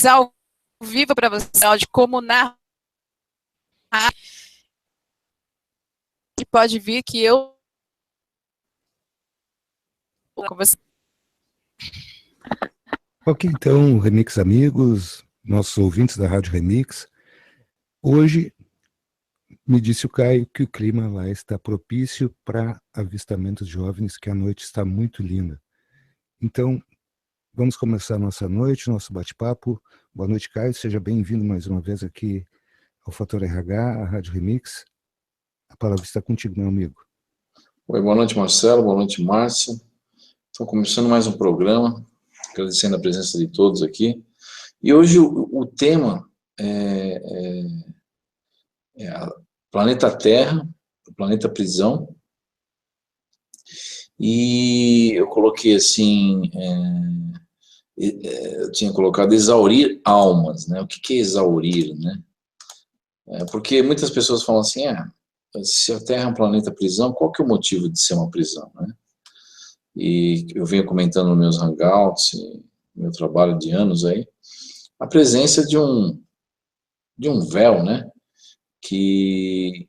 ao vivo para você de como narrar. E pode vir que eu com você. Ok, então, Remix amigos, nossos ouvintes da Rádio Remix, hoje me disse o Caio que o clima lá está propício para avistamentos de OVNIs, que a noite está muito linda. Então, vamos começar nossa noite, nosso bate-papo. Boa noite, Caio, seja bem-vindo mais uma vez aqui ao Fator RH, a Rádio Remix. A palavra está contigo, meu amigo. Oi, boa noite, Marcelo, boa noite, Márcia. Estou começando mais um programa, agradecendo a presença de todos aqui. E hoje o tema é planeta Terra, o planeta prisão. E eu coloquei assim, eu tinha colocado exaurir almas, né? O que é exaurir, né? Porque muitas pessoas falam assim, se a Terra é um planeta prisão, qual que é o motivo de ser uma prisão, né? E eu venho comentando nos meus hangouts, no meu trabalho de anos aí, a presença de um véu, né, que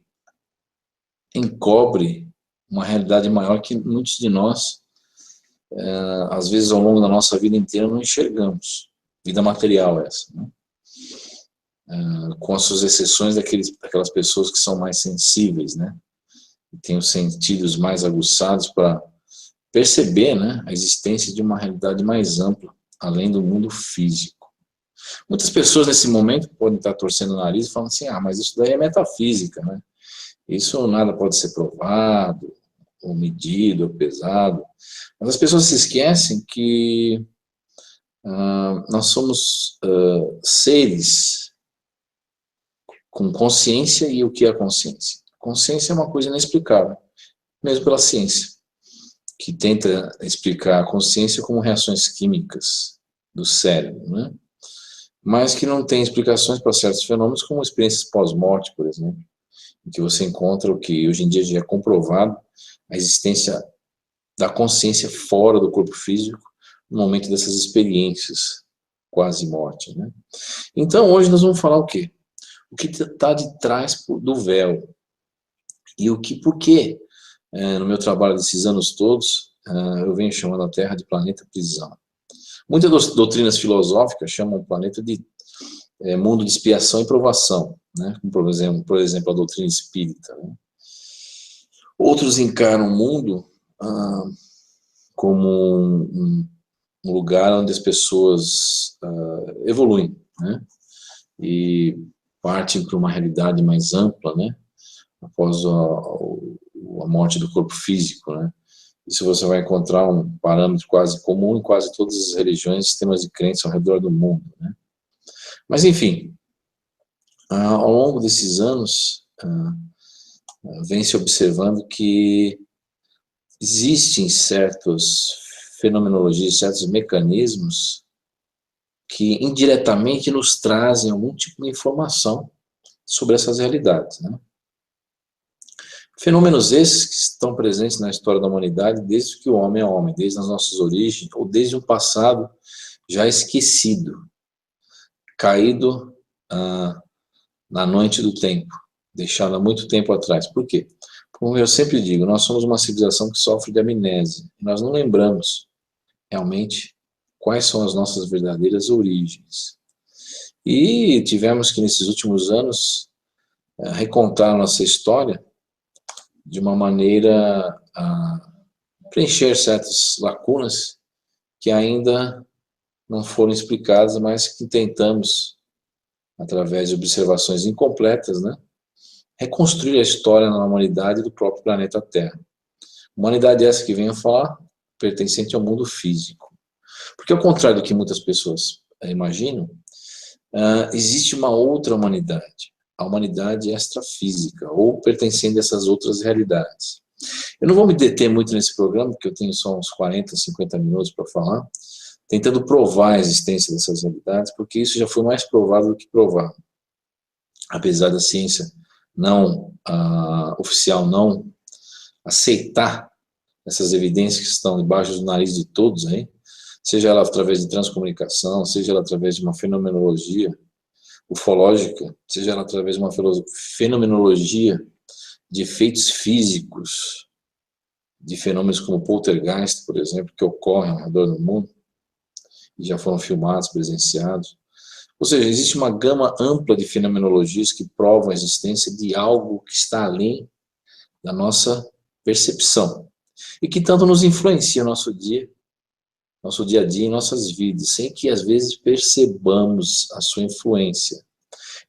encobre uma realidade maior que muitos de nós, às vezes ao longo da nossa vida inteira, não enxergamos. Vida material essa, né? Com as suas exceções daquelas pessoas que são mais sensíveis, né, e têm os sentidos mais aguçados para perceber, né, a existência de uma realidade mais ampla, além do mundo físico. Muitas pessoas nesse momento podem estar torcendo o nariz e falando assim, mas isso daí é metafísica, né? Isso nada pode ser provado, ou medido, ou pesado. Mas as pessoas se esquecem que nós somos seres com consciência, e o que é a consciência? Consciência é uma coisa inexplicável, mesmo pela ciência, que tenta explicar a consciência como reações químicas do cérebro, né? Mas que não tem explicações para certos fenômenos, como experiências pós-morte, por exemplo, em que você encontra o que hoje em dia já é comprovado, a existência da consciência fora do corpo físico, no momento dessas experiências quase morte, né? Então, hoje nós vamos falar o quê? O que está de trás do véu. E por quê? No meu trabalho desses anos todos, eu venho chamando a Terra de planeta prisão. Muitas doutrinas filosóficas chamam o planeta de mundo de expiação e provação, né? Como, por exemplo, a doutrina espírita, né? Outros encaram o mundo como um lugar onde as pessoas evoluem, né? E partem para uma realidade mais ampla, né? Após a morte do corpo físico, né? Isso você vai encontrar um parâmetro quase comum em quase todas as religiões e sistemas de crença ao redor do mundo, né? Mas, enfim, ao longo desses anos, vem se observando que existem certas fenomenologias, certos mecanismos que indiretamente nos trazem algum tipo de informação sobre essas realidades, né? Fenômenos esses que estão presentes na história da humanidade desde que o homem é homem, desde as nossas origens, ou desde um passado já esquecido, caído na noite do tempo, deixado há muito tempo atrás. Por quê? Como eu sempre digo, nós somos uma civilização que sofre de amnésia. Nós não lembramos realmente quais são as nossas verdadeiras origens. E tivemos que, nesses últimos anos, recontar a nossa história de uma maneira a preencher certas lacunas que ainda não foram explicadas, mas que tentamos, através de observações incompletas, né, reconstruir a história na humanidade do próprio planeta Terra. Humanidade essa que venho a falar, pertencente ao mundo físico. Porque, ao contrário do que muitas pessoas imaginam, existe uma outra humanidade, a humanidade extrafísica, ou pertencente a essas outras realidades. Eu não vou me deter muito nesse programa, porque eu tenho só uns 40, 50 minutos para falar, tentando provar a existência dessas realidades, porque isso já foi mais provado do que provado. Apesar da ciência não oficial não aceitar essas evidências que estão debaixo do nariz de todos aí, seja ela através de transcomunicação, seja ela através de uma fenomenologia ufológica, seja ela através de uma fenomenologia de efeitos físicos, de fenômenos como poltergeist, por exemplo, que ocorrem ao redor do mundo, e já foram filmados, presenciados. Ou seja, existe uma gama ampla de fenomenologias que provam a existência de algo que está além da nossa percepção, e que tanto nos influencia no nosso dia a dia em nossas vidas, sem que às vezes percebamos a sua influência.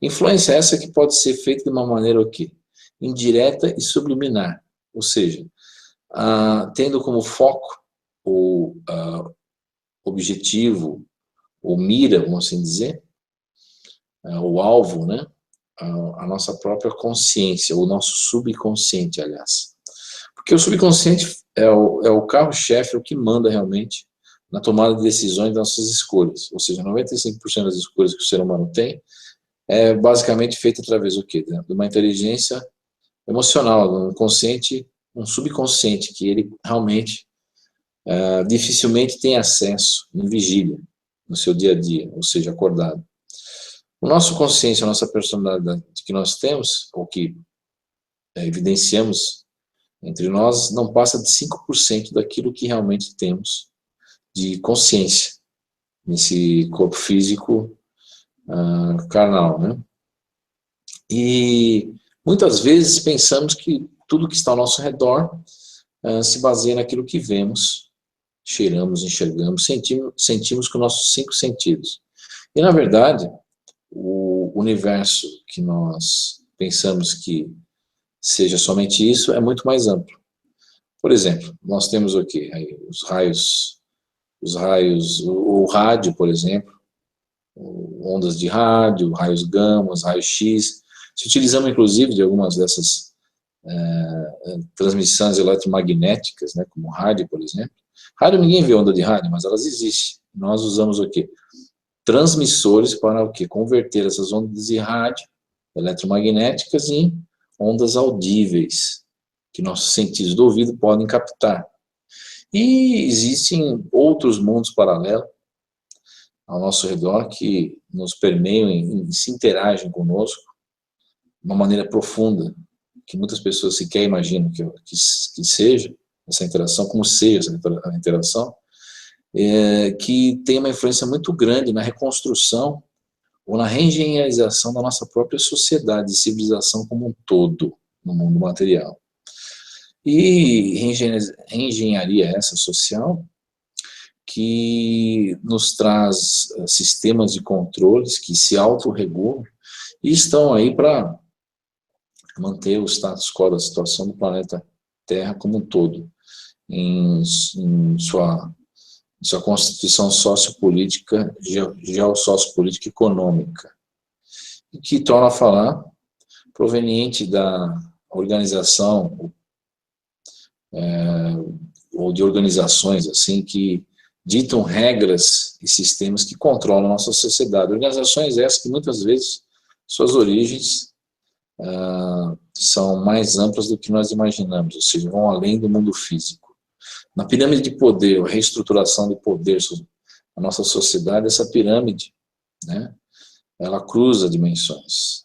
Influência essa que pode ser feita de uma maneira o quê? Indireta e subliminar, ou seja, tendo como foco o objetivo, ou mira, vamos assim dizer, o alvo, né? A nossa própria consciência, o nosso subconsciente, aliás. Porque o subconsciente é o carro-chefe, é o que manda realmente na tomada de decisões das nossas escolhas. Ou seja, 95% das escolhas que o ser humano tem é basicamente feita através do quê? De uma inteligência emocional, um consciente, um subconsciente, que ele realmente dificilmente tem acesso em vigília, no seu dia a dia, ou seja, acordado. O nosso consciência, a nossa personalidade que nós temos, ou que evidenciamos entre nós, não passa de 5% daquilo que realmente temos de consciência nesse corpo físico carnal, né? E muitas vezes pensamos que tudo que está ao nosso redor se baseia naquilo que vemos, cheiramos, enxergamos, sentimos com nossos 5 sentidos. E na verdade, o universo que nós pensamos que seja somente isso é muito mais amplo. Por exemplo, nós temos o quê? Os raios, o rádio, por exemplo, ondas de rádio, raios gama, raios X. Se utilizamos, inclusive, de algumas dessas transmissões eletromagnéticas, né, como rádio, por exemplo. Rádio, ninguém vê onda de rádio, mas elas existem. Nós usamos o quê? Transmissores para o quê? Converter essas ondas de rádio eletromagnéticas em ondas audíveis, que nossos sentidos do ouvido podem captar. E existem outros mundos paralelos ao nosso redor que nos permeiam e se interagem conosco de uma maneira profunda, que muitas pessoas sequer imaginam que seja essa interação, como seja essa interação, que tem uma influência muito grande na reconstrução ou na reengenharização da nossa própria sociedade e civilização como um todo, no mundo material. E reengenharia essa social que nos traz sistemas de controles que se autorregulam e estão aí para manter o status quo da situação do planeta Terra como um todo, em sua constituição sociopolítica, geossociopolítica e econômica, e que torna a falar proveniente da organização ou de organizações assim que ditam regras e sistemas que controlam a nossa sociedade. Organizações essas que muitas vezes suas origens são mais amplas do que nós imaginamos, ou seja, vão além do mundo físico. Na pirâmide de poder, a reestruturação de poder na nossa sociedade, essa pirâmide, né, ela cruza dimensões.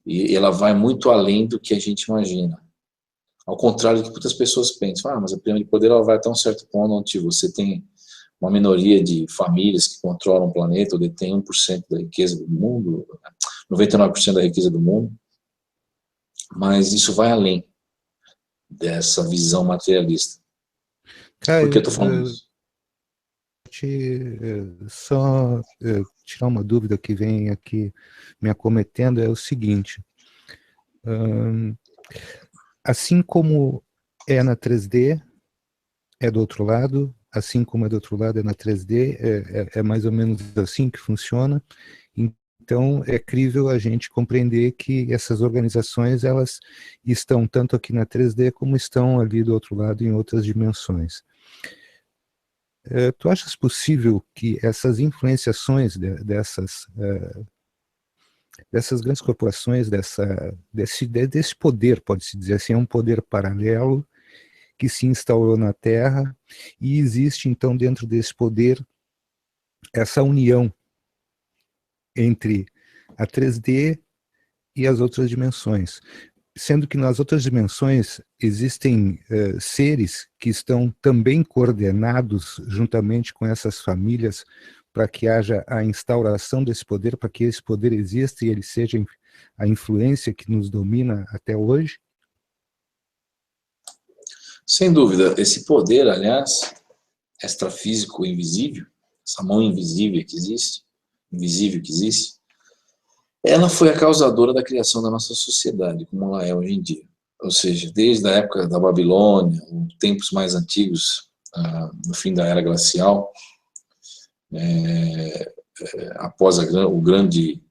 E ela vai muito além do que a gente imagina. Ao contrário do que muitas pessoas pensam, mas a pirâmide de poder ela vai até um certo ponto onde você tem uma minoria de famílias que controlam o planeta, ou detêm 1% da riqueza do mundo, 99% da riqueza do mundo, mas isso vai além dessa visão materialista. Caio, por que eu estou falando isso? Só tirar uma dúvida que vem aqui me acometendo é o seguinte, assim como é na 3D, é do outro lado, assim como é do outro lado é na 3D, é mais ou menos assim que funciona. Então é crível a gente compreender que essas organizações elas estão tanto aqui na 3D como estão ali do outro lado em outras dimensões. Tu achas possível que essas influenciações dessas grandes corporações, desse poder, pode-se dizer assim, é um poder paralelo, que se instaurou na Terra, e existe então dentro desse poder essa união entre a 3D e as outras dimensões, sendo que nas outras dimensões existem seres que estão também coordenados juntamente com essas famílias para que haja a instauração desse poder, para que esse poder exista e ele seja a influência que nos domina até hoje? Sem dúvida, esse poder, aliás, extrafísico invisível, essa mão invisível que existe, ela foi a causadora da criação da nossa sociedade, como ela é hoje em dia. Ou seja, desde a época da Babilônia, tempos mais antigos, no fim da Era Glacial, após as grandes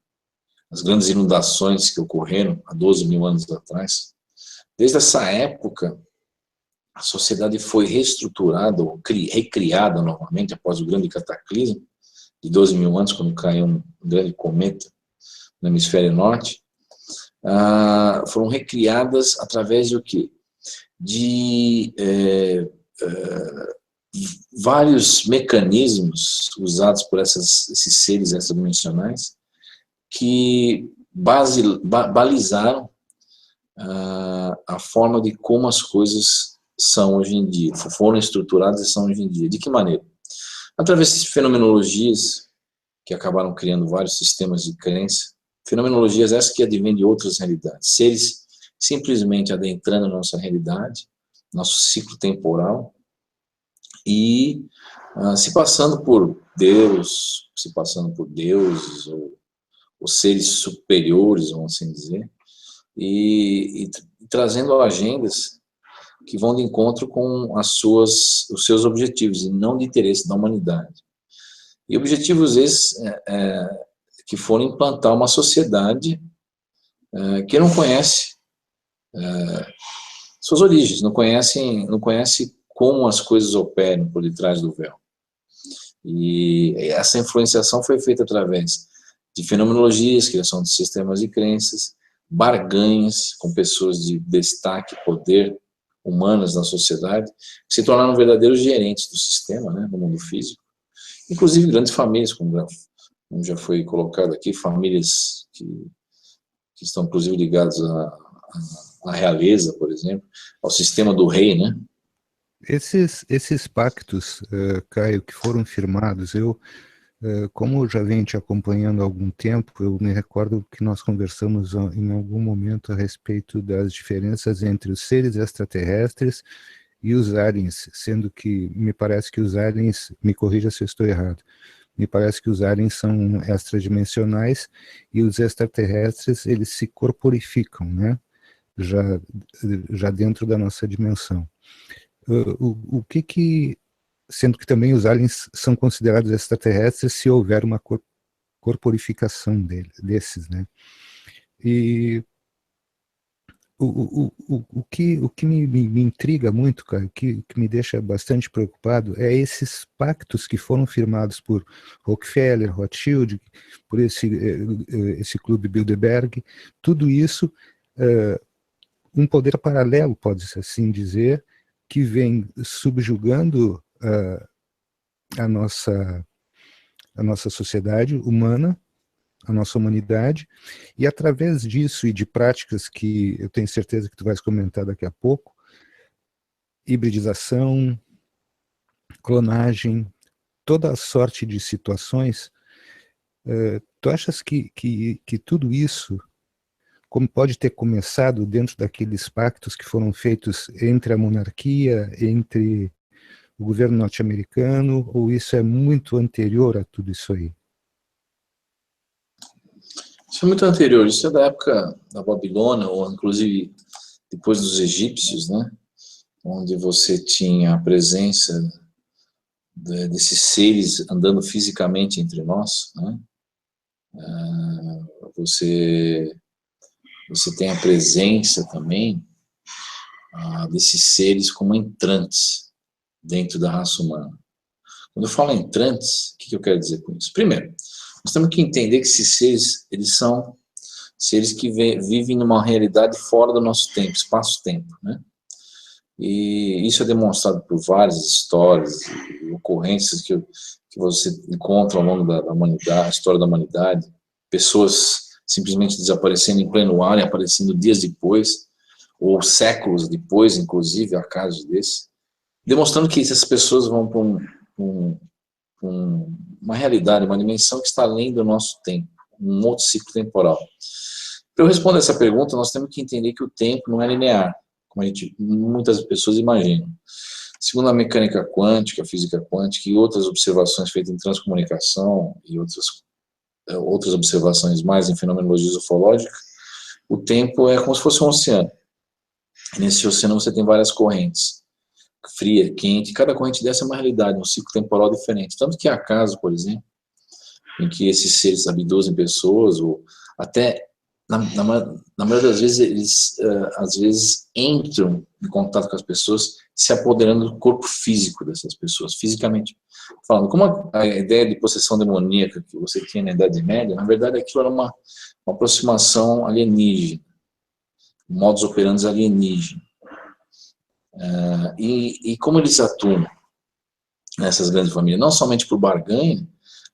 inundações que ocorreram há 12 mil anos atrás, desde essa época, a sociedade foi reestruturada, ou recriada novamente, após o grande cataclismo, de 12 mil anos, quando caiu um grande cometa no hemisfério norte, foram recriadas através de o quê? De vários mecanismos usados por esses seres extradimensionais que balizaram a forma de como as coisas são hoje em dia, foram estruturadas e são hoje em dia. De que maneira? Através de fenomenologias que acabaram criando vários sistemas de crença, fenomenologias essas que advêm de outras realidades, seres simplesmente adentrando a nossa realidade, nosso ciclo temporal, e se passando por Deus, se passando por deuses, ou seres superiores, vamos assim dizer, e trazendo agendas que vão de encontro com os seus objetivos, e não de interesse da humanidade. E objetivos esses que foram implantar uma sociedade que não conhece suas origens, não conhece como as coisas operam por detrás do véu. E essa influenciação foi feita através de fenomenologias, criação de sistemas de crenças, barganhas com pessoas de destaque, poder, humanas na sociedade, que se tornaram verdadeiros gerentes do sistema, né, no mundo físico. Inclusive grandes famílias, como já foi colocado aqui, famílias que estão inclusive ligadas à realeza, por exemplo, ao sistema do rei, né? Esses pactos, Caio, que foram firmados, como eu já venho te acompanhando há algum tempo, eu me recordo que nós conversamos em algum momento a respeito das diferenças entre os seres extraterrestres e os aliens, sendo que me parece que os aliens, me corrija se eu estou errado, me parece que os aliens são extradimensionais e os extraterrestres, eles se corporificam, né? Já dentro da nossa dimensão. O que sendo que também os aliens são considerados extraterrestres se houver uma corporificação desses, né? E o que me intriga muito, cara, que me deixa bastante preocupado, é esses pactos que foram firmados por Rockefeller, Rothschild, por esse clube Bilderberg, tudo isso, um poder paralelo, pode-se assim dizer, que vem subjugando a nossa sociedade humana, a nossa humanidade, e através disso e de práticas que eu tenho certeza que tu vais comentar daqui a pouco, hibridização, clonagem, toda a sorte de situações, tu achas que tudo isso, como pode ter começado dentro daqueles pactos que foram feitos entre a monarquia, entre o governo norte-americano, ou isso é muito anterior a tudo isso aí? Isso é muito anterior, isso é da época da Babilônia, ou inclusive depois dos egípcios, né? Onde você tinha a presença desses seres andando fisicamente entre nós, né? Você tem a presença também desses seres como entrantes dentro da raça humana. Quando eu falo entrantes, o que eu quero dizer com isso? Primeiro, nós temos que entender que esses seres, eles são seres que vivem numa realidade fora do nosso tempo, espaço-tempo, né? E isso é demonstrado por várias histórias e ocorrências que você encontra ao longo da humanidade, a história da humanidade, pessoas simplesmente desaparecendo em pleno ar e aparecendo dias depois, ou séculos depois, inclusive, há casos desses, demonstrando que essas pessoas vão para uma realidade, uma dimensão que está além do nosso tempo, um outro ciclo temporal. Para eu responder essa pergunta, nós temos que entender que o tempo não é linear, como muitas pessoas imaginam. Segundo a mecânica quântica, a física quântica e outras observações feitas em transcomunicação e outras observações mais em fenomenologia ufológica, o tempo é como se fosse um oceano. Nesse oceano você tem várias correntes, fria, quente, cada corrente dessa é uma realidade, um ciclo temporal diferente. Tanto que há casos, por exemplo, em que esses seres abduzem pessoas, ou até, na maioria das vezes, eles às vezes entram em contato com as pessoas, se apoderando do corpo físico dessas pessoas, fisicamente falando. Como a ideia de possessão demoníaca que você tinha na Idade Média, na verdade aquilo era uma aproximação alienígena, modus operandi alienígena. E como eles atuam nessas grandes famílias? Não somente por barganha,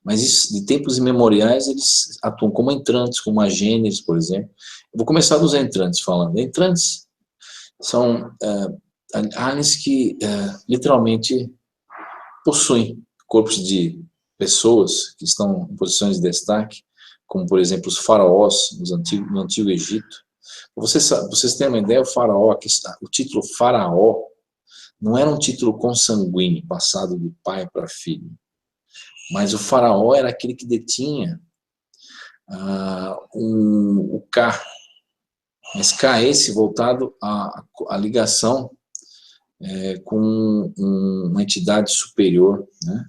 mas isso, de tempos imemoriais eles atuam como entrantes, como agêneres, por exemplo. Eu vou começar dos entrantes falando. Entrantes são aliens que literalmente possuem corpos de pessoas que estão em posições de destaque, como por exemplo os faraós no Antigo Egito. Vocês terem uma ideia, o faraó, o título faraó não era um título consanguíneo, passado de pai para filho, mas o faraó era aquele que detinha o Ka, mas Ka esse voltado à ligação com uma entidade superior, né?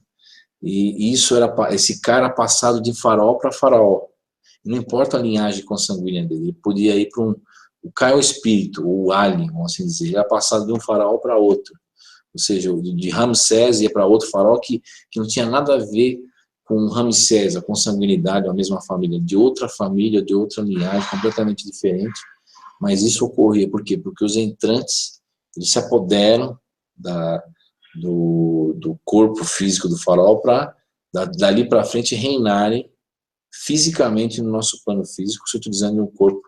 E isso esse cara passado de faraó para faraó. Não importa a linhagem consanguínea dele, ele podia ir para o Ka é o espírito, o alien, vamos assim dizer, ele era passado de um faraó para outro. Ou seja, de Ramsés ia para outro faraó que não tinha nada a ver com Ramsés, a consanguinidade, a mesma família, de outra família, de outra linhagem, completamente diferente. Mas isso ocorria, por quê? Porque os entrantes, eles se apoderam do corpo físico do faraó para, dali para frente, reinarem fisicamente no nosso plano físico, se utilizando um corpo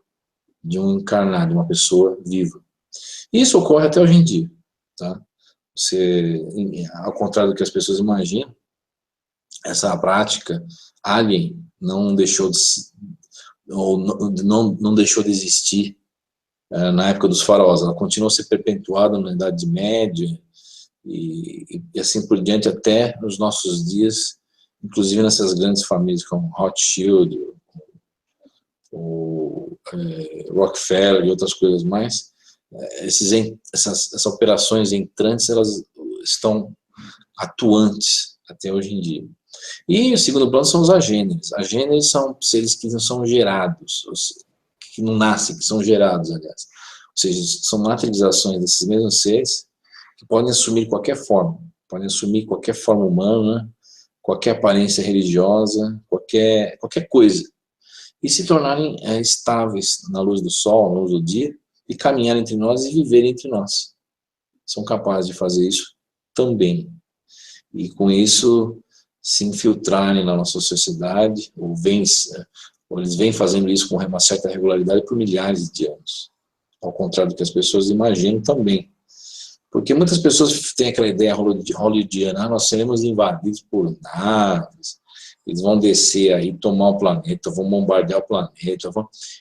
de um encarnado, de uma pessoa viva. E isso ocorre até hoje em dia, tá? Ao contrário do que as pessoas imaginam, essa prática alien não deixou de existir na época dos faraós. Ela continuou a ser perpetuada na Idade Média e assim por diante até nos nossos dias, inclusive nessas grandes famílias como Rothschild, o Rockefeller e outras coisas mais. Essas operações entrantes, elas estão atuantes até hoje em dia. E o segundo plano são os agêneres. Agêneres são seres que não são gerados, que não nascem, que são gerados, aliás. Ou seja, são materializações desses mesmos seres que podem assumir qualquer forma humana, qualquer aparência religiosa, qualquer coisa, e se tornarem estáveis na luz do sol, na luz do dia, e caminhar entre nós e viver entre nós. São capazes de fazer isso também. E com isso, se infiltrarem na nossa sociedade, ou eles vêm fazendo isso com uma certa regularidade por milhares de anos. Ao contrário do que as pessoas imaginam também. Porque muitas pessoas têm aquela ideia hollywoodiana, nós seremos invadidos por naves, eles vão descer aí, tomar o planeta, vão bombardear o planeta.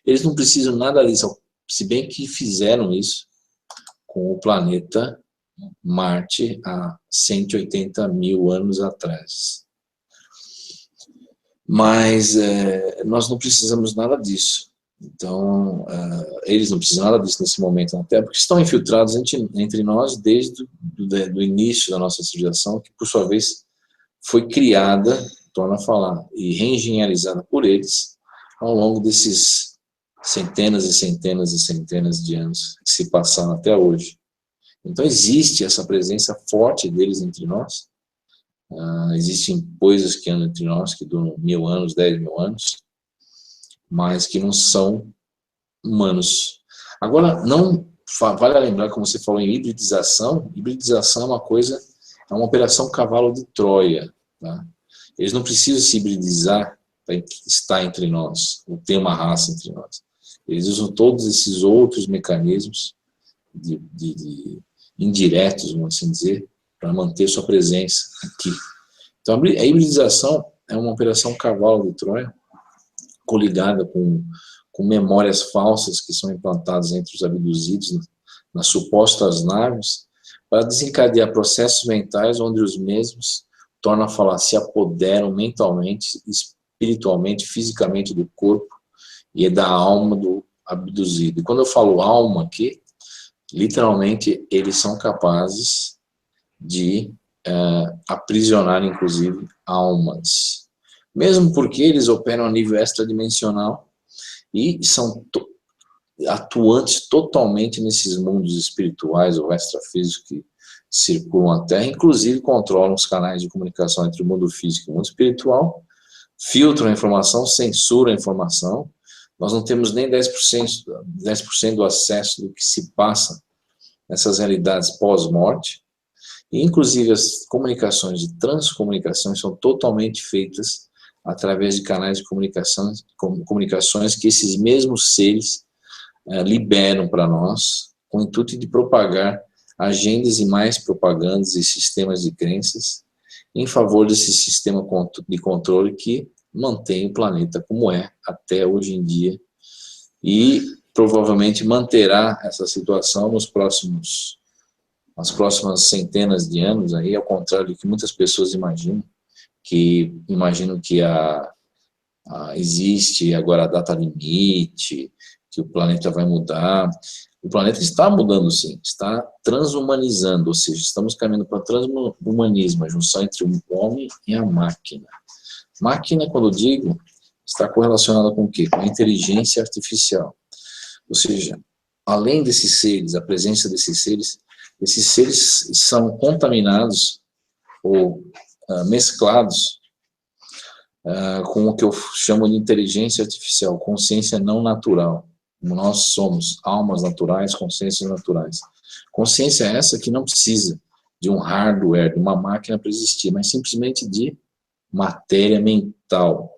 Eles não precisam nada disso, se bem que fizeram isso com o planeta Marte há 180 mil anos atrás. Mas nós não precisamos nada disso. Então, eles não precisam nada disso nesse momento na Terra, porque estão infiltrados entre nós desde o início da nossa civilização, que por sua vez foi criada, torna a falar, e reengenharizada por eles ao longo desses centenas e centenas e centenas de anos que se passaram até hoje. Então existe essa presença forte deles entre nós. Existem coisas que andam entre nós, que duram 1000 anos, 10 mil anos, mas que não são humanos. Agora, não vale lembrar, como você falou em hibridização é uma coisa, é uma operação cavalo de Troia. Tá? Eles não precisam se hibridizar para estar entre nós, ou ter uma raça entre nós. Eles usam todos esses outros mecanismos indiretos, vamos assim dizer, para manter sua presença aqui. Então, a hibridização é uma operação cavalo de Troia, coligada com memórias falsas que são implantadas entre os abduzidos nas supostas naves, para desencadear processos mentais onde os mesmos tornam a falar, se apoderam mentalmente, espiritualmente, fisicamente do corpo e da alma do abduzido. E quando eu falo alma aqui, literalmente eles são capazes de aprisionar, inclusive, almas. Mesmo porque eles operam a nível extradimensional e são atuantes totalmente nesses mundos espirituais ou extrafísicos que circulam a Terra, inclusive controlam os canais de comunicação entre o mundo físico e o mundo espiritual, filtram a informação, censuram a informação. Nós não temos nem 10% do acesso do que se passa nessas realidades pós-morte. E, inclusive, as comunicações de transcomunicações são totalmente feitas através de canais de comunicações que esses mesmos seres liberam para nós, com o intuito de propagar agendas e mais propagandas e sistemas de crenças em favor desse sistema de controle que mantém o planeta como é até hoje em dia e provavelmente manterá essa situação nas próximas centenas de anos, aí, ao contrário do que muitas pessoas imaginam que existe agora a data limite, que o planeta vai mudar. O planeta está mudando, sim, está transhumanizando, ou seja, estamos caminhando para o transhumanismo, a junção entre o homem e a máquina. Máquina, quando eu digo, está correlacionada com o quê? Com a inteligência artificial. Ou seja, além desses seres, a presença desses seres, esses seres são contaminados ou mesclados com o que eu chamo de inteligência artificial, consciência não natural. Nós somos almas naturais, consciências naturais. Consciência essa que não precisa de um hardware, de uma máquina para existir, mas simplesmente de matéria mental.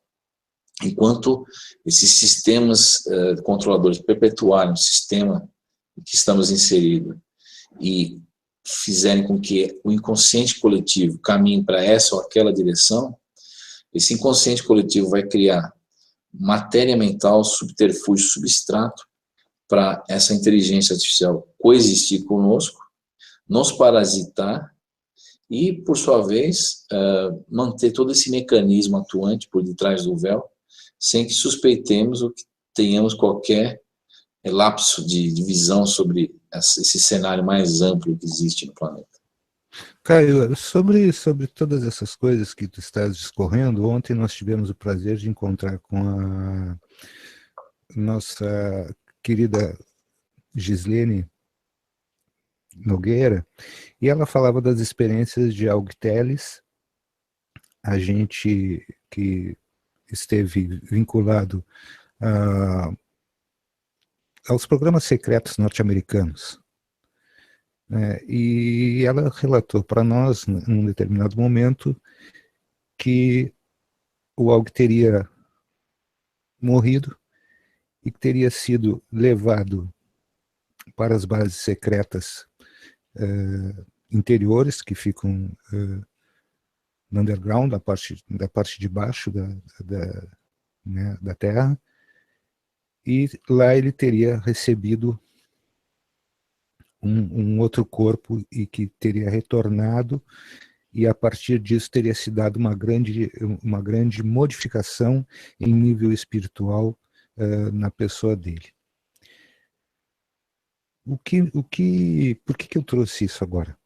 Enquanto esses sistemas controladores perpetuarem o sistema em que estamos inseridos e fizerem com que o inconsciente coletivo caminhe para essa ou aquela direção, esse inconsciente coletivo vai criar matéria mental, subterfúgio, substrato para essa inteligência artificial coexistir conosco, nos parasitar e, por sua vez, manter todo esse mecanismo atuante por detrás do véu, sem que suspeitemos ou que tenhamos qualquer lapso de visão sobre esse cenário mais amplo que existe no planeta. Caio, sobre todas essas coisas que tu estás discorrendo, ontem nós tivemos o prazer de encontrar com a nossa querida Gislene Nogueira, e ela falava das experiências de Alg Telles, a gente que esteve vinculado aos programas secretos norte-americanos. E ela relatou para nós, num determinado momento, que o Alg teria morrido e que teria sido levado para as bases secretas interiores, que ficam no underground, da parte de baixo da Terra, e lá ele teria recebido um outro corpo e que teria retornado, e a partir disso teria se dado uma grande modificação em nível espiritual na pessoa dele. Por que eu trouxe isso agora?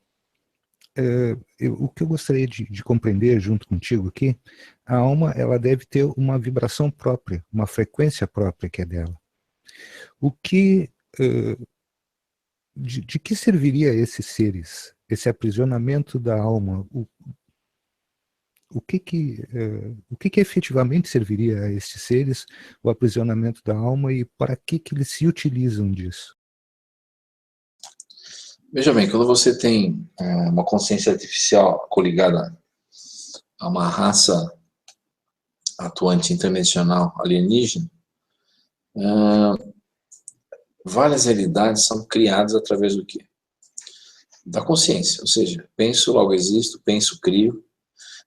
O que eu gostaria de compreender junto contigo aqui, a alma ela deve ter uma vibração própria, uma frequência própria que é dela. De que serviria esses seres, esse aprisionamento da alma? O que efetivamente serviria a esses seres o aprisionamento da alma e para que eles se utilizam disso? Veja bem, quando você tem uma consciência artificial coligada a uma raça atuante interdimensional alienígena, várias realidades são criadas através do quê? Da consciência, ou seja, penso, logo existo, penso, crio,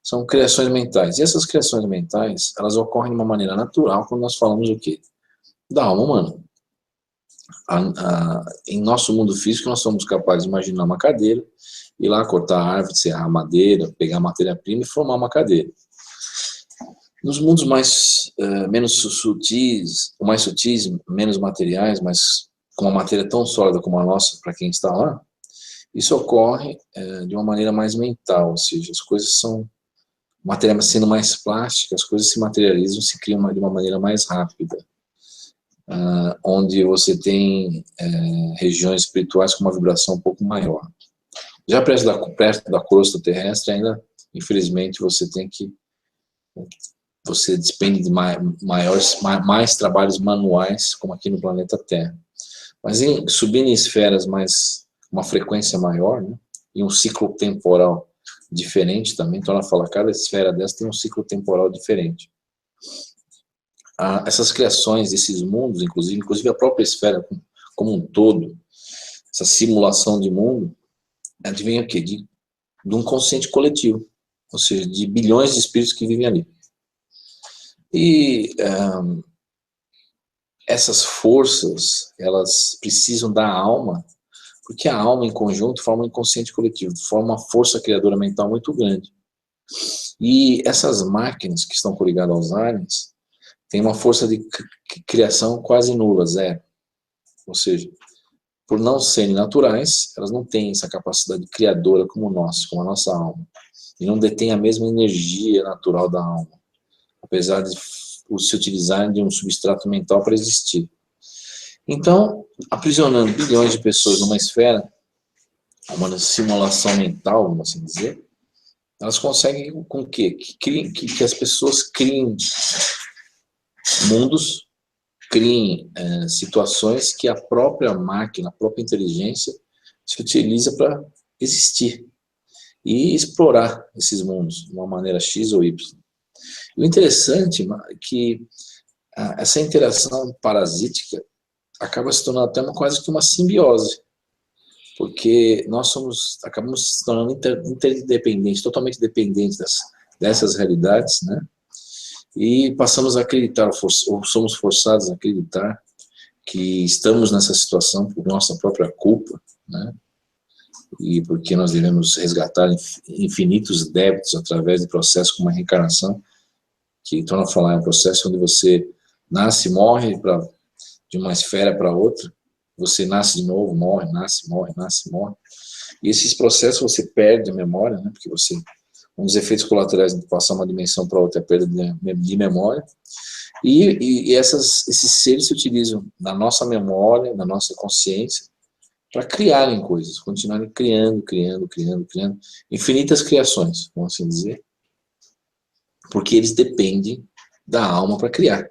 são criações mentais. E essas criações mentais, elas ocorrem de uma maneira natural quando nós falamos o quê? Da alma humana. Em nosso mundo físico, nós somos capazes de imaginar uma cadeira, ir lá cortar a árvore, serrar a madeira, pegar a matéria-prima e formar uma cadeira. Nos mundos menos sutis, menos materiais, mas com uma matéria tão sólida como a nossa, para quem está lá, isso ocorre de uma maneira mais mental, ou seja, as coisas são, matéria sendo mais plástica, as coisas se materializam, se criam de uma maneira mais rápida, onde você tem regiões espirituais com uma vibração um pouco maior. Já perto da crosta terrestre, ainda, infelizmente, você depende de mais trabalhos manuais, como aqui no planeta Terra. Mas subindo em esferas uma frequência maior, né, e um ciclo temporal diferente também, então ela fala, cada esfera dessa tem um ciclo temporal diferente. Essas criações desses mundos, inclusive a própria esfera como um todo, essa simulação de mundo, advém o quê? De um consciente coletivo, ou seja, de bilhões de espíritos que vivem ali. E essas forças, elas precisam da alma, porque a alma em conjunto forma um inconsciente coletivo, forma uma força criadora mental muito grande. E essas máquinas que estão coligadas aos aliens têm uma força de criação quase nula, zero. Ou seja, por não serem naturais, elas não têm essa capacidade criadora como nós, como a nossa alma. E não detêm a mesma energia natural da alma, apesar de se utilizarem de um substrato mental para existir. Então, aprisionando bilhões de pessoas numa esfera, uma simulação mental, vamos assim dizer, elas conseguem com que as pessoas criem mundos, criem situações que a própria máquina, a própria inteligência se utiliza para existir e explorar esses mundos de uma maneira X ou Y. E o interessante é que essa interação parasítica acaba se tornando até quase que uma simbiose, porque nós acabamos se tornando interdependentes, totalmente dependentes dessas realidades, né? E passamos a acreditar, ou somos forçados a acreditar, que estamos nessa situação por nossa própria culpa, né? E porque nós devemos resgatar infinitos débitos através de processos como a reencarnação, que torna a falar, é um processo onde você nasce e morre de uma esfera para outra, você nasce de novo, morre, nasce, morre, nasce, morre. E esses processos você perde a memória, né? Porque um dos efeitos colaterais de passar uma dimensão para outra é a perda de memória. E esses seres se utilizam da nossa memória, da nossa consciência, para criarem coisas, continuarem criando infinitas criações, vamos assim dizer, porque eles dependem da alma para criar.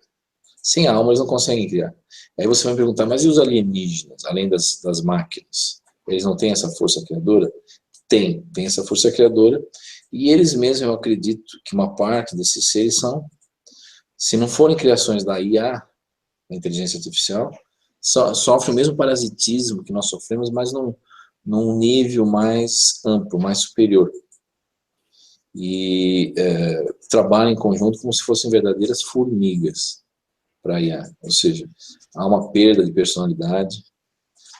Sem a alma eles não conseguem criar. Aí você vai me perguntar, mas e os alienígenas, além das máquinas? Eles não têm essa força criadora? Tem essa força criadora, e eles mesmos, eu acredito que uma parte desses seres se não forem criações da IA, da inteligência artificial, sofrem o mesmo parasitismo que nós sofremos, mas num nível mais amplo, mais superior. E trabalham em conjunto como se fossem verdadeiras formigas para IA, ou seja, há uma perda de personalidade.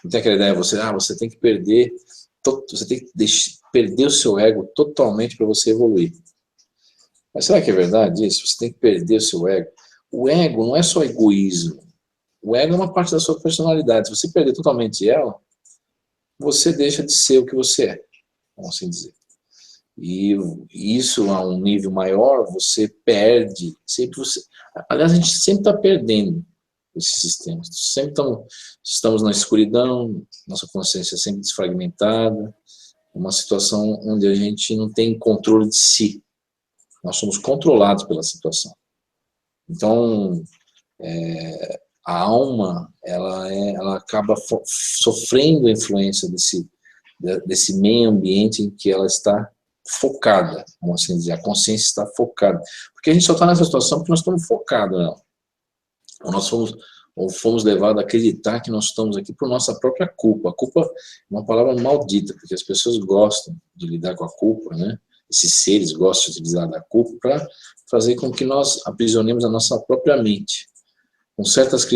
Não tem aquela ideia, você tem que perder o seu ego totalmente para você evoluir. Mas será que é verdade isso? Você tem que perder o seu ego? O ego não é só egoísmo. O ego é uma parte da sua personalidade. Se você perder totalmente ela, você deixa de ser o que você é, vamos assim dizer. E isso a um nível maior, você perde. Aliás, a gente sempre está perdendo esses sistemas. Sempre estamos na escuridão, nossa consciência é sempre desfragmentada, uma situação onde a gente não tem controle de si. Nós somos controlados pela situação. Então, a alma, ela acaba sofrendo a influência desse meio ambiente em que ela está focada, vamos assim dizer, a consciência está focada. Porque a gente só está nessa situação porque nós estamos focados nela. Ou fomos levados a acreditar que nós estamos aqui por nossa própria culpa. A culpa é uma palavra maldita, porque as pessoas gostam de lidar com a culpa, né? Esses seres gostam de utilizar da culpa para fazer com que nós aprisionemos a nossa própria mente, com certas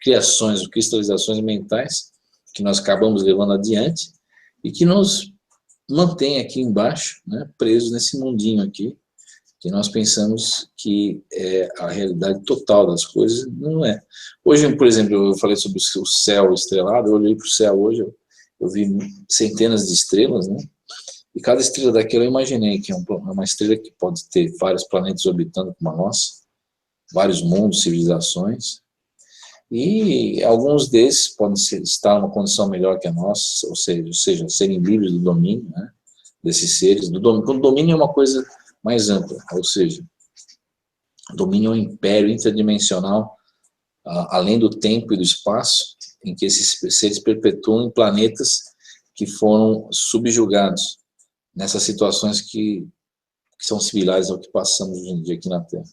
criações, cristalizações mentais, que nós acabamos levando adiante, e que nos mantém aqui embaixo, né, presos nesse mundinho aqui, que nós pensamos que é a realidade total das coisas, não é. Hoje, por exemplo, eu falei sobre o céu estrelado, eu olhei para o céu hoje, eu vi centenas de estrelas, né? E cada estrela daquela eu imaginei que é uma estrela que pode ter vários planetas orbitando como a nossa, vários mundos, civilizações, e alguns desses podem estar numa condição melhor que a nossa, ou seja serem livres do domínio, né, desses seres. O domínio é uma coisa mais ampla, ou seja, o domínio é um império interdimensional, além do tempo e do espaço, em que esses seres perpetuam em planetas que foram subjugados nessas situações que são similares ao que passamos hoje em dia aqui na Terra.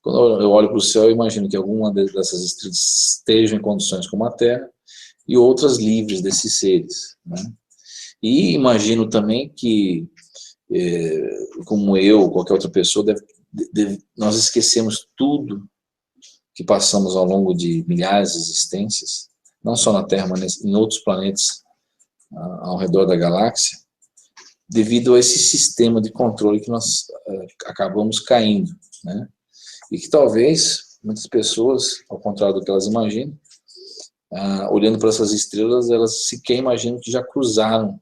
Quando eu olho para o céu, eu imagino que alguma dessas estrelas estejam em condições como a Terra e outras livres desses seres, né? E imagino também que, como eu ou qualquer outra pessoa, nós esquecemos tudo que passamos ao longo de milhares de existências, não só na Terra, mas em outros planetas ao redor da galáxia, devido a esse sistema de controle que nós acabamos caindo, né? E que talvez muitas pessoas, ao contrário do que elas imaginam, olhando para essas estrelas, elas sequer imaginam que já cruzaram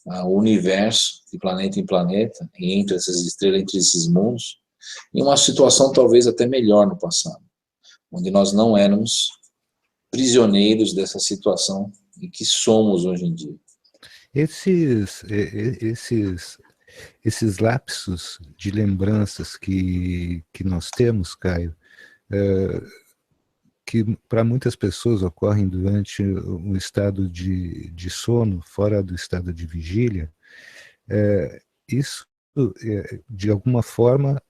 o universo de planeta em planeta, e entre essas estrelas, entre esses mundos, em uma situação talvez até melhor no passado, onde nós não éramos prisioneiros dessa situação em que somos hoje em dia. Esses lapsos de lembranças que nós temos, Caio, que para muitas pessoas ocorrem durante um estado de sono, fora do estado de vigília, isso, de alguma forma,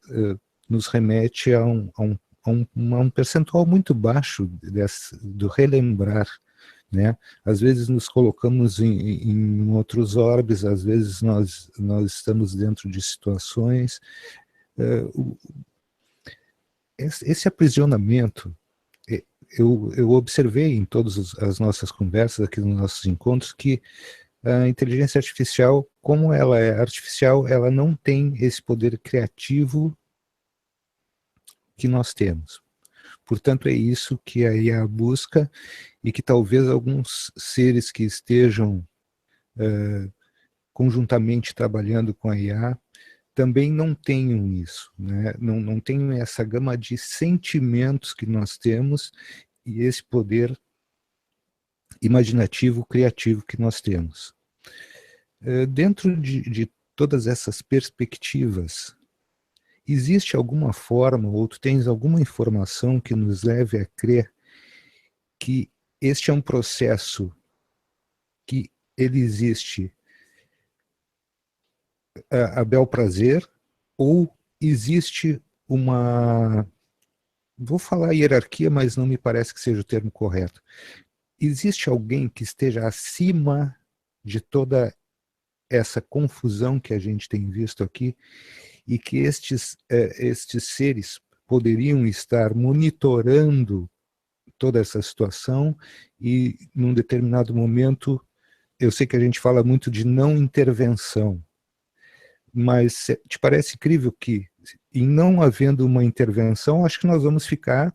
nos remete a um percentual muito baixo do relembrar, né? Às vezes nos colocamos em outros orbes, às vezes nós estamos dentro de situações. Esse aprisionamento, eu observei em todas as nossas conversas, aqui nos nossos encontros, que a inteligência artificial, como ela é artificial, ela não tem esse poder criativo que nós temos. Portanto, é isso que a IA busca, e que talvez alguns seres que estejam conjuntamente trabalhando com a IA também não tenham isso, né? Não tenham essa gama de sentimentos que nós temos e esse poder imaginativo, criativo que nós temos. Dentro de todas essas perspectivas, existe alguma forma, ou tu tens alguma informação que nos leve a crer que este é um processo que ele existe a bel prazer, ou existe uma... Vou falar hierarquia, mas não me parece que seja o termo correto. Existe alguém que esteja acima de toda essa confusão que a gente tem visto aqui, e que estes seres poderiam estar monitorando toda essa situação, e num determinado momento, eu sei que a gente fala muito de não intervenção, mas te parece incrível que, em não havendo uma intervenção, acho que nós vamos ficar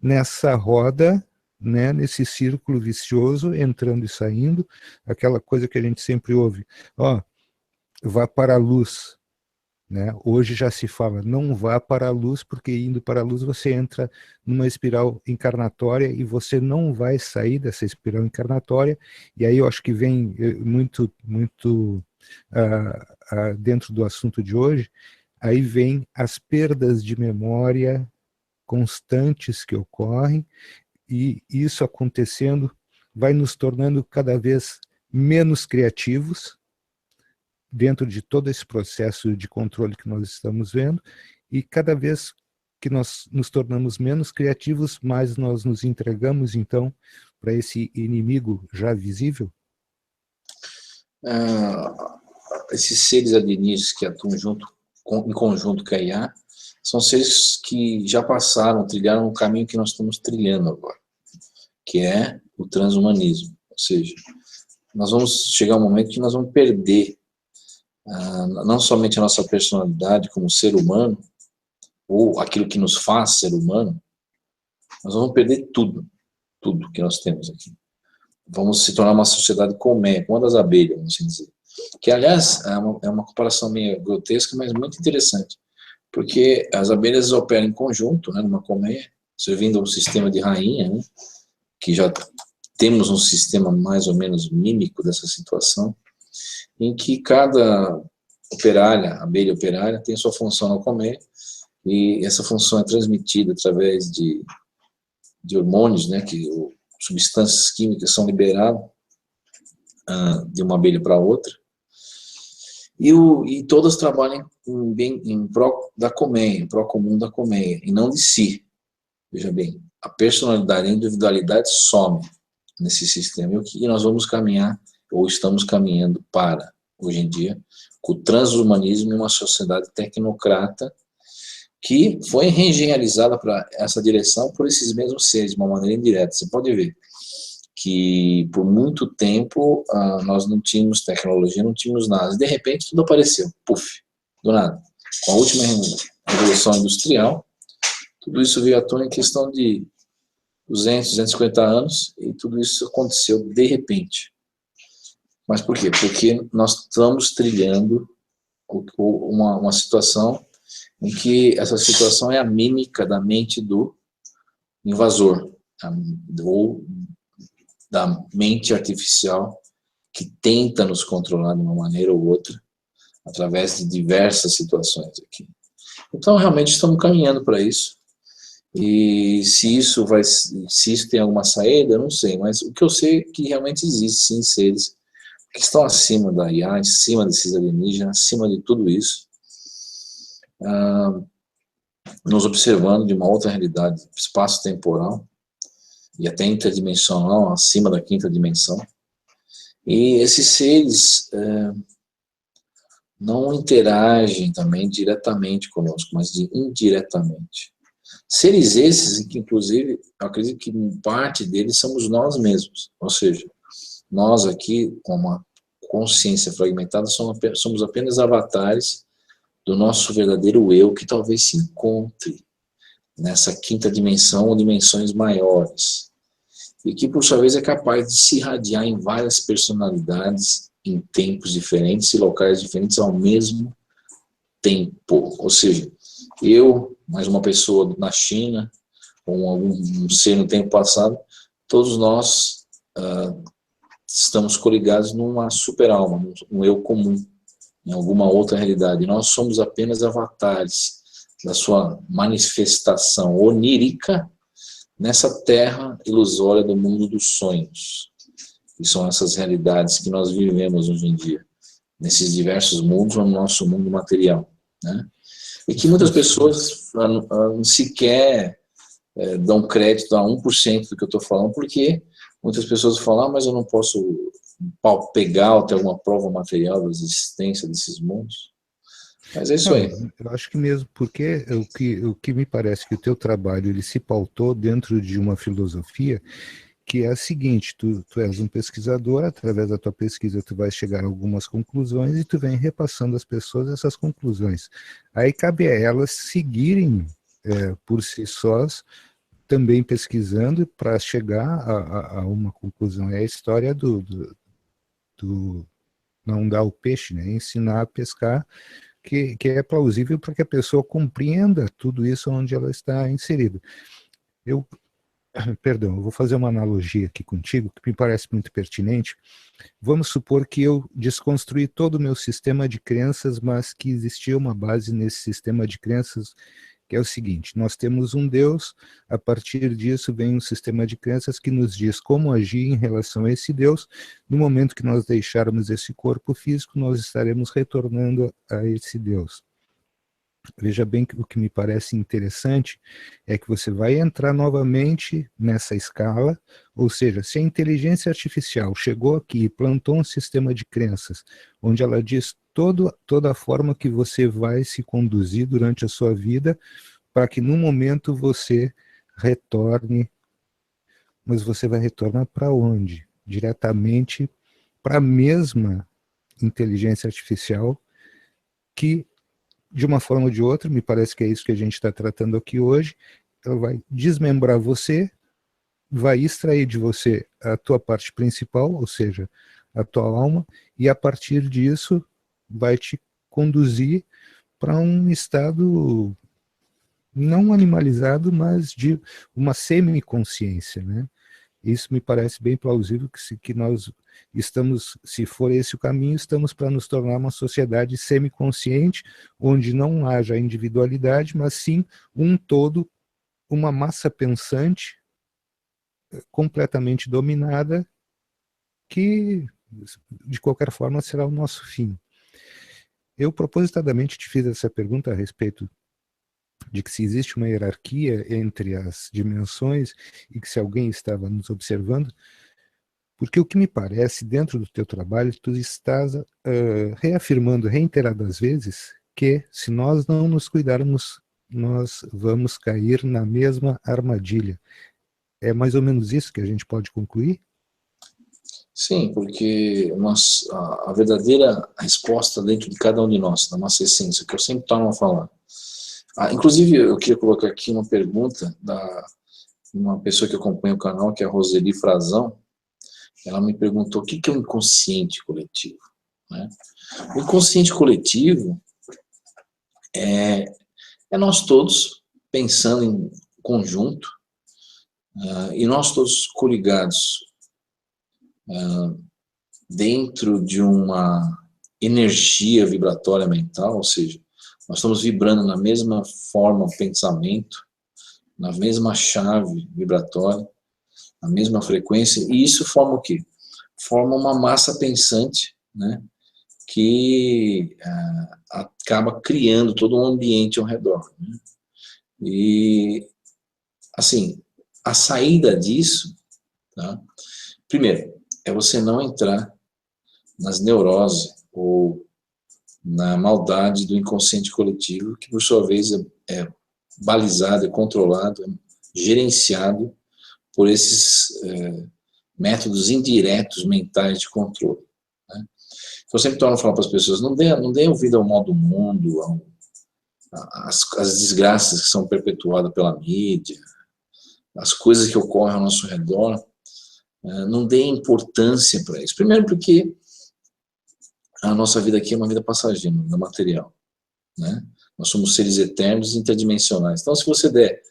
nessa roda, né, nesse círculo vicioso, entrando e saindo, aquela coisa que a gente sempre ouve, vá para a luz, né? Hoje já se fala, não vá para a luz, porque indo para a luz você entra numa espiral encarnatória e você não vai sair dessa espiral encarnatória. E aí eu acho que vem muito dentro do assunto de hoje, aí vem as perdas de memória constantes que ocorrem, e isso acontecendo vai nos tornando cada vez menos criativos dentro de todo esse processo de controle que nós estamos vendo, e cada vez que nós nos tornamos menos criativos, mais nós nos entregamos, então, para esse inimigo já visível? Esses seres alienígenas que atuam em conjunto com a IA são seres que já passaram, trilharam o caminho que nós estamos trilhando agora, que é o transhumanismo. Ou seja, nós vamos chegar a um momento que nós vamos perder não somente a nossa personalidade como ser humano, ou aquilo que nos faz ser humano, nós vamos perder tudo que nós temos aqui. Vamos se tornar uma sociedade colmeia, como a das abelhas, vamos assim dizer. Que, aliás, é uma comparação meio grotesca, mas muito interessante, porque as abelhas operam em conjunto, né, numa colmeia, servindo a um sistema de rainha, né, que já temos um sistema mais ou menos mímico dessa situação, em que cada operária, abelha operária, tem sua função na colmeia, e essa função é transmitida através de hormônios, né, substâncias químicas são liberadas de uma abelha para outra, e todas trabalham em prol da colmeia, em prol comum da colmeia, e não de si. Veja bem, a personalidade, a individualidade some nesse sistema, e nós vamos caminhar, ou estamos caminhando para, hoje em dia, com o transhumanismo em uma sociedade tecnocrata, que foi reengenharizada para essa direção por esses mesmos seres, de uma maneira indireta. Você pode ver que por muito tempo nós não tínhamos tecnologia, não tínhamos nada. De repente tudo apareceu, puf, do nada. Com a última revolução industrial, tudo isso veio à tona em questão de 200, 250 anos, e tudo isso aconteceu de repente. Mas por quê? Porque nós estamos trilhando uma situação em que essa situação é a mímica da mente do invasor, ou da mente artificial que tenta nos controlar de uma maneira ou outra, através de diversas situações aqui. Então, realmente, estamos caminhando para isso, e se isso tem alguma saída, eu não sei, mas o que eu sei é que realmente existe, sim, seres que estão acima da IA, acima desses alienígenas, acima de tudo isso, nos observando de uma outra realidade espaço-temporal e até interdimensional, acima da quinta dimensão. E esses seres não interagem também diretamente conosco, mas indiretamente. Seres esses em que, inclusive, eu acredito que parte deles somos nós mesmos, ou seja, nós aqui, com uma consciência fragmentada, somos apenas avatares do nosso verdadeiro eu, que talvez se encontre nessa quinta dimensão ou dimensões maiores, e que por sua vez é capaz de se irradiar em várias personalidades, em tempos diferentes e locais diferentes ao mesmo tempo. Ou seja, eu, mais uma pessoa na China, ou algum ser no tempo passado, todos nós estamos coligados numa super-alma, num eu comum, em alguma outra realidade. Nós somos apenas avatares da sua manifestação onírica nessa terra ilusória do mundo dos sonhos. E são essas realidades que nós vivemos hoje em dia, nesses diversos mundos, no nosso mundo material, né? E que muitas pessoas sequer dão crédito a 1% do que eu estou falando, porque muitas pessoas falam, mas eu não posso pegar ou ter alguma prova material da existência desses mundos. Mas é isso aí. Eu acho que mesmo, porque o que me parece que o teu trabalho ele se pautou dentro de uma filosofia que é a seguinte: tu és um pesquisador, através da tua pesquisa tu vai chegar a algumas conclusões e tu vem repassando às pessoas essas conclusões. Aí cabe a elas seguirem por si sós, também pesquisando para chegar a uma conclusão. É a história do não dar o peixe, né? Ensinar a pescar, que é plausível para que a pessoa compreenda tudo isso onde ela está inserida. Eu vou fazer uma analogia aqui contigo, que me parece muito pertinente. Vamos supor que eu desconstruí todo o meu sistema de crenças, mas que existia uma base nesse sistema de crenças, que é o seguinte: nós temos um Deus, a partir disso vem um sistema de crenças que nos diz como agir em relação a esse Deus. No momento que nós deixarmos esse corpo físico, nós estaremos retornando a esse Deus. Veja bem que o que me parece interessante é que você vai entrar novamente nessa escala, ou seja, se a inteligência artificial chegou aqui e plantou um sistema de crenças, onde ela diz toda a forma que você vai se conduzir durante a sua vida, para que no momento você retorne, mas você vai retornar para onde? Diretamente para a mesma inteligência artificial que, de uma forma ou de outra, me parece que é isso que a gente está tratando aqui hoje, ela vai desmembrar você, vai extrair de você a tua parte principal, ou seja, a tua alma, e a partir disso vai te conduzir para um estado não animalizado, mas de uma semiconsciência, né? Isso me parece bem plausível que nós estamos, se for esse o caminho, estamos para nos tornar uma sociedade semiconsciente, onde não haja individualidade, mas sim um todo, uma massa pensante completamente dominada, que de qualquer forma será o nosso fim. Eu propositadamente te fiz essa pergunta a respeito de que se existe uma hierarquia entre as dimensões e que se alguém estava nos observando, porque o que me parece, dentro do teu trabalho, tu estás reafirmando reiteradas vezes que se nós não nos cuidarmos, nós vamos cair na mesma armadilha. É mais ou menos isso que a gente pode concluir? Sim, porque a verdadeira resposta dentro de cada um de nós, da nossa essência, que eu sempre torno a falar. Inclusive, eu queria colocar aqui uma pergunta da uma pessoa que acompanha o canal, que é a Roseli Frazão. Ela me perguntou o que é o inconsciente coletivo, né? O inconsciente coletivo é nós todos pensando em conjunto, e nós todos coligados dentro de uma energia vibratória mental, ou seja, nós estamos vibrando na mesma forma pensamento, na mesma chave vibratória, na mesma frequência, e isso forma o quê? Forma uma massa pensante, né, que acaba criando todo um ambiente ao redor, né? E, assim, a saída disso, tá? Primeiro, é você não entrar nas neuroses ou na maldade do inconsciente coletivo, que por sua vez é balizado, é controlado, é gerenciado por esses métodos indiretos mentais de controle, né? Eu sempre torno a falar para as pessoas, não dê ouvido ao mal do mundo, às desgraças que são perpetuadas pela mídia, as coisas que ocorrem ao nosso redor, não dê importância para isso. Primeiro porque a nossa vida aqui é uma vida passageira, não material, né? Nós somos seres eternos e interdimensionais. Então, se você der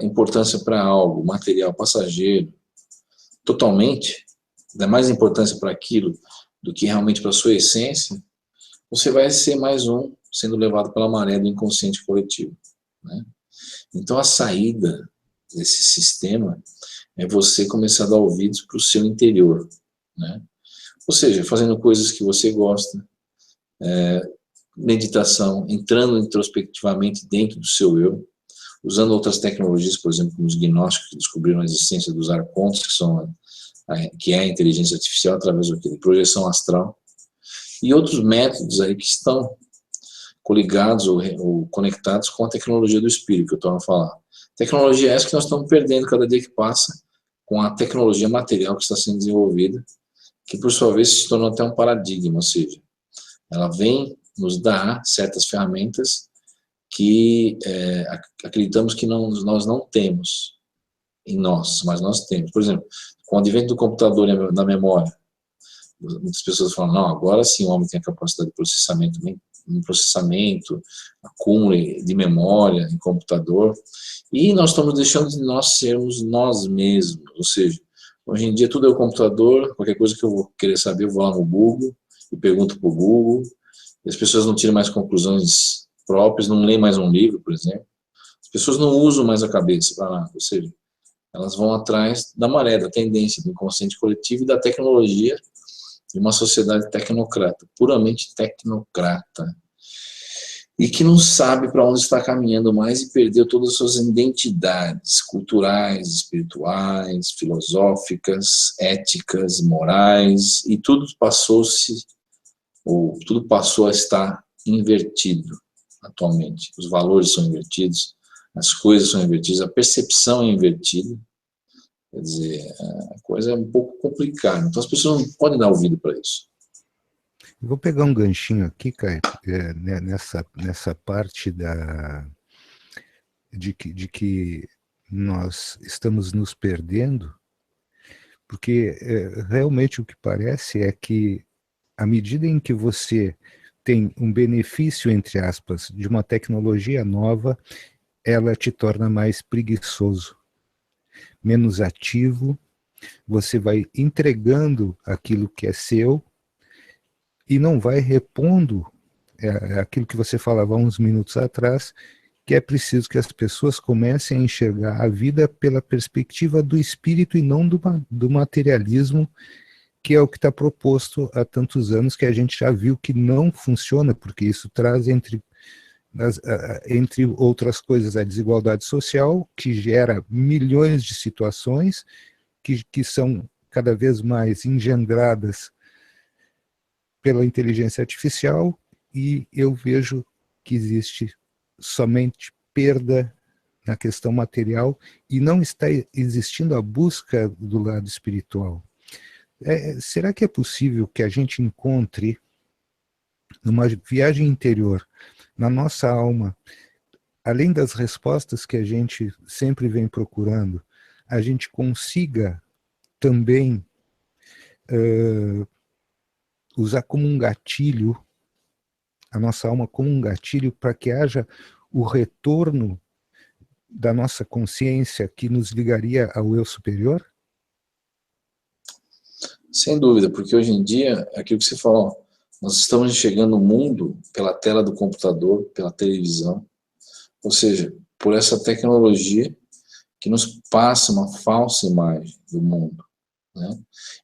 importância para algo material, passageiro, totalmente, der mais importância para aquilo do que realmente para a sua essência, você vai ser mais um sendo levado pela maré do inconsciente coletivo, né? Então, a saída desse sistema é você começar a dar ouvidos para o seu interior, né? Ou seja, fazendo coisas que você gosta, meditação, entrando introspectivamente dentro do seu eu, usando outras tecnologias, por exemplo, como os gnósticos, que descobriram a existência dos arcontes, que é a inteligência artificial através de projeção astral, e outros métodos aí que estão coligados ou conectados com a tecnologia do espírito, que eu torno a falar. Tecnologia essa que nós estamos perdendo cada dia que passa com a tecnologia material que está sendo desenvolvida, que por sua vez se tornou até um paradigma, ou seja, ela vem nos dar certas ferramentas que acreditamos que nós não temos em nós, mas nós temos. Por exemplo, com o advento do computador e da memória, muitas pessoas falam, não, agora sim o homem tem a capacidade de processamento, acúmulo de memória em computador, e nós estamos deixando de nós sermos nós mesmos, ou seja, hoje em dia tudo é o computador, qualquer coisa que eu vou querer saber, eu vou lá no Google e pergunto para o Google, e as pessoas não tiram mais conclusões próprias, não leem mais um livro, por exemplo, As pessoas não usam mais a cabeça para nada, ou seja, elas vão atrás da maré, da tendência, do inconsciente coletivo e da tecnologia de uma sociedade tecnocrata, puramente tecnocrata, e que não sabe para onde está caminhando mais e perdeu todas as suas identidades culturais, espirituais, filosóficas, éticas, morais, e tudo passou a estar invertido atualmente. Os valores são invertidos, as coisas são invertidas, a percepção é invertida. Quer dizer, a coisa é um pouco complicada. Então as pessoas não podem dar ouvido para isso. Eu vou pegar um ganchinho aqui, Caio, nessa parte de que nós estamos nos perdendo, porque realmente o que parece é que, à medida em que você tem um benefício, entre aspas, de uma tecnologia nova, ela te torna mais preguiçoso, menos ativo, você vai entregando aquilo que é seu e não vai repondo aquilo que você falava há uns minutos atrás, que é preciso que as pessoas comecem a enxergar a vida pela perspectiva do espírito e não do materialismo, que é o que está proposto há tantos anos, que a gente já viu que não funciona, porque isso traz, entre outras coisas, a desigualdade social, que gera milhões de situações que são cada vez mais engendradas pela inteligência artificial, e eu vejo que existe somente perda na questão material e não está existindo a busca do lado espiritual. Será que é possível que a gente encontre, numa viagem interior, na nossa alma, além das respostas que a gente sempre vem procurando, a gente consiga também usar como um gatilho, a nossa alma como um gatilho, para que haja o retorno da nossa consciência que nos ligaria ao eu superior? Sem dúvida, porque hoje em dia, é aquilo que você falou, nós estamos enxergando o mundo pela tela do computador, pela televisão, ou seja, por essa tecnologia que nos passa uma falsa imagem do mundo, né?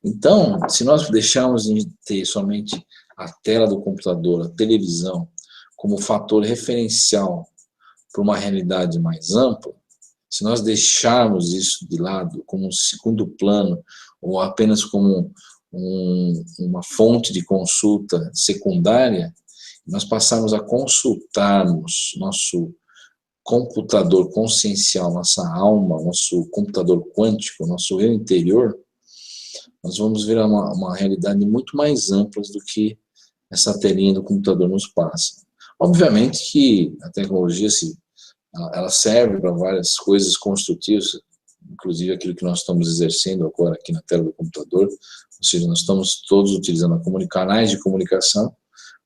Então, se nós deixarmos de ter somente a tela do computador, a televisão, como fator referencial para uma realidade mais ampla, se nós deixarmos isso de lado como um segundo plano, ou apenas como uma fonte de consulta secundária, nós passarmos a consultarmos nosso computador consciencial, nossa alma, nosso computador quântico, nosso eu interior, nós vamos ver uma realidade muito mais ampla do que essa telinha do computador nos passa. Obviamente que a tecnologia ela serve para várias coisas construtivas, inclusive aquilo que nós estamos exercendo agora aqui na tela do computador, ou seja, nós estamos todos utilizando canais de comunicação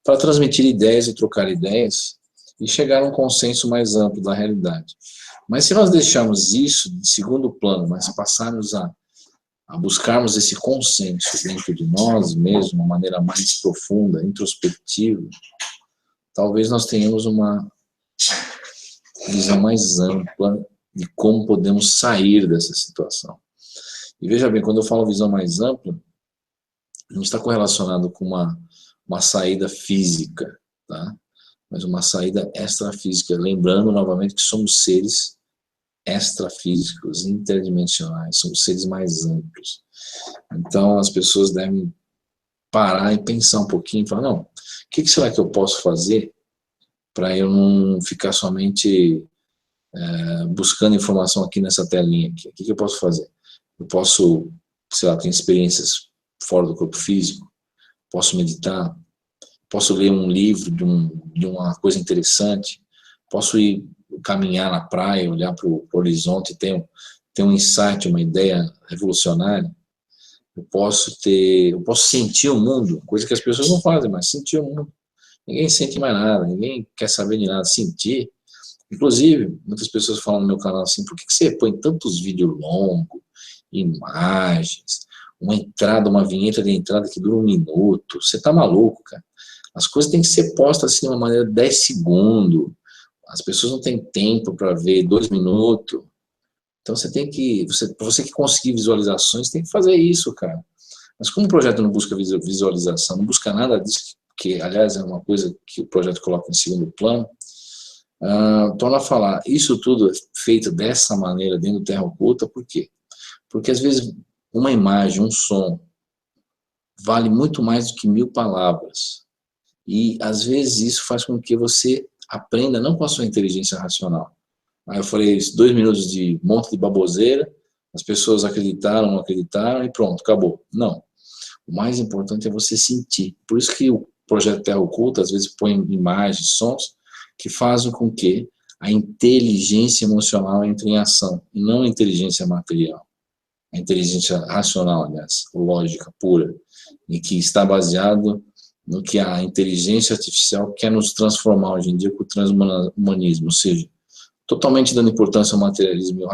para transmitir ideias e trocar ideias e chegar a um consenso mais amplo da realidade. Mas se nós deixarmos isso de segundo plano, mas passarmos a buscarmos esse consenso dentro de nós mesmos, de uma maneira mais profunda, introspectiva, talvez nós tenhamos uma visão mais ampla de como podemos sair dessa situação. E veja bem, quando eu falo visão mais ampla, não está correlacionado com uma saída física, tá? Mas uma saída extrafísica, lembrando novamente que somos seres extrafísicos, interdimensionais, somos seres mais amplos. Então as pessoas devem parar e pensar um pouquinho e falar, não, o que será que eu posso fazer para eu não ficar somente buscando informação aqui nessa telinha aqui? O que eu posso fazer? Eu posso, sei lá, ter experiências fora do corpo físico, posso meditar, posso ler um livro de uma coisa interessante, posso ir caminhar na praia, olhar para o horizonte e ter um insight, uma ideia revolucionária. Eu posso sentir o mundo, coisa que as pessoas não fazem, mas sentir o mundo. Ninguém sente mais nada, ninguém quer saber de nada, sentir. Inclusive, muitas pessoas falam no meu canal assim, por que você põe tantos vídeos longos, imagens, uma vinheta de entrada que dura 1 minuto? Você tá maluco, cara? As coisas têm que ser postas assim de uma maneira 10 segundos, As pessoas não têm tempo para ver 2 minutos. Então você tem que, para você que conseguir visualizações, tem que fazer isso, cara. Mas como o projeto não busca visualização, não busca nada disso, que aliás é uma coisa que o projeto coloca em segundo plano, torna a falar, isso tudo é feito dessa maneira dentro do Terra Oculta, por quê? Porque às vezes uma imagem, um som, vale muito mais do que 1000 palavras. E às vezes isso faz com que você aprenda não com a sua inteligência racional. Aí eu falei 2 minutos de monte de baboseira, as pessoas acreditaram, não acreditaram e pronto, acabou. Não. O mais importante é você sentir. Por isso que o projeto Terra Oculta às vezes põe imagens, sons, que fazem com que a inteligência emocional entre em ação, e não a inteligência material. A inteligência racional, aliás, lógica pura, e que está baseado no que a inteligência artificial quer nos transformar hoje em dia com o transhumanismo, ou seja, totalmente dando importância ao materialismo e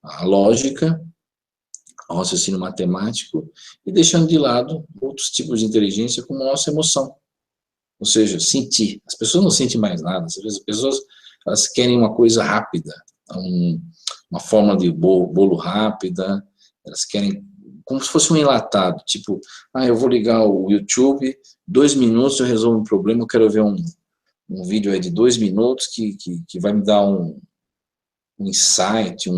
à lógica, ao raciocínio matemático, e deixando de lado outros tipos de inteligência como a nossa emoção. Ou seja, sentir. As pessoas não sentem mais nada. Às vezes as pessoas elas querem uma coisa rápida, uma forma de bolo rápida, elas querem como se fosse um enlatado, tipo, eu vou ligar o YouTube, 2 minutos eu resolvo um problema, eu quero ver um vídeo aí de 2 minutos que vai me dar um insight,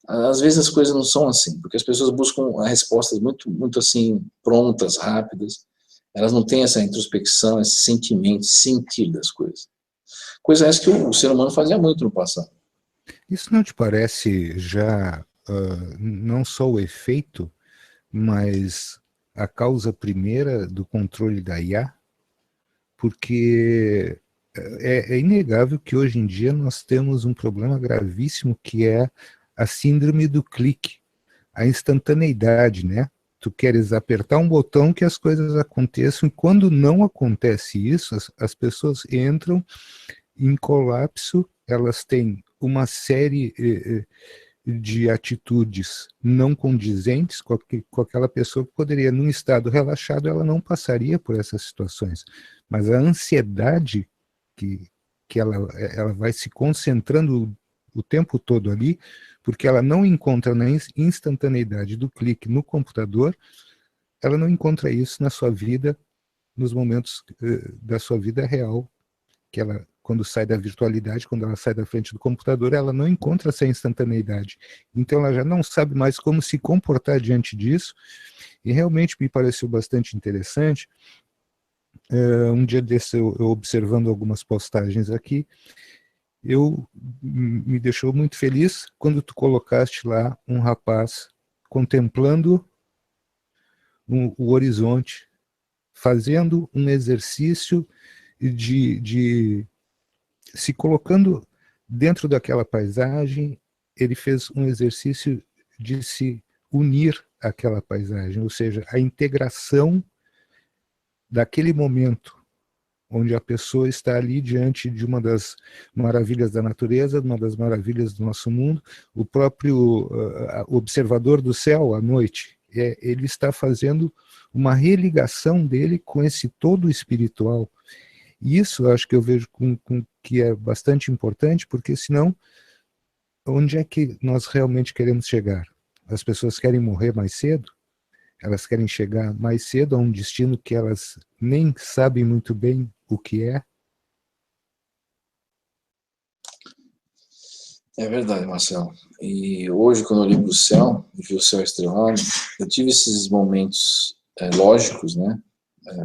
Às vezes as coisas não são assim, porque as pessoas buscam respostas muito assim, prontas, rápidas, elas não têm essa introspecção, esse sentimento, esse sentir das coisas. Coisa essa que o ser humano fazia muito no passado. Isso não te parece já não só o efeito, mas a causa primeira do controle da IA? Porque é inegável que hoje em dia nós temos um problema gravíssimo que é a síndrome do clique, a instantaneidade, né? Tu queres apertar um botão que as coisas aconteçam, e quando não acontece isso, as pessoas entram em colapso, elas têm uma série de atitudes não condizentes com aquela pessoa que poderia, num estado relaxado, ela não passaria por essas situações. Mas a ansiedade que ela vai se concentrando o tempo todo ali, porque ela não encontra na instantaneidade do clique no computador, ela não encontra isso na sua vida, nos momentos da sua vida real, que ela, quando sai da virtualidade, quando ela sai da frente do computador, ela não encontra essa instantaneidade. Então ela já não sabe mais como se comportar diante disso, e realmente me pareceu bastante interessante. Um dia desse, eu observando algumas postagens aqui, me deixou muito feliz quando tu colocaste lá um rapaz contemplando o horizonte, fazendo um exercício de se colocando dentro daquela paisagem. Ele fez um exercício de se unir àquela paisagem, ou seja, a integração daquele momento onde a pessoa está ali diante de uma das maravilhas da natureza, uma das maravilhas do nosso mundo. O próprio observador do céu à noite, ele está fazendo uma religação dele com esse todo espiritual. E isso eu acho que eu vejo que é bastante importante, porque senão, onde é que nós realmente queremos chegar? As pessoas querem morrer mais cedo? Elas querem chegar mais cedo a um destino que elas nem sabem muito bem o que é? É verdade, Marcelo. E hoje, quando eu olhei para o céu, e vi o céu estrelado, eu tive esses momentos lógicos, né?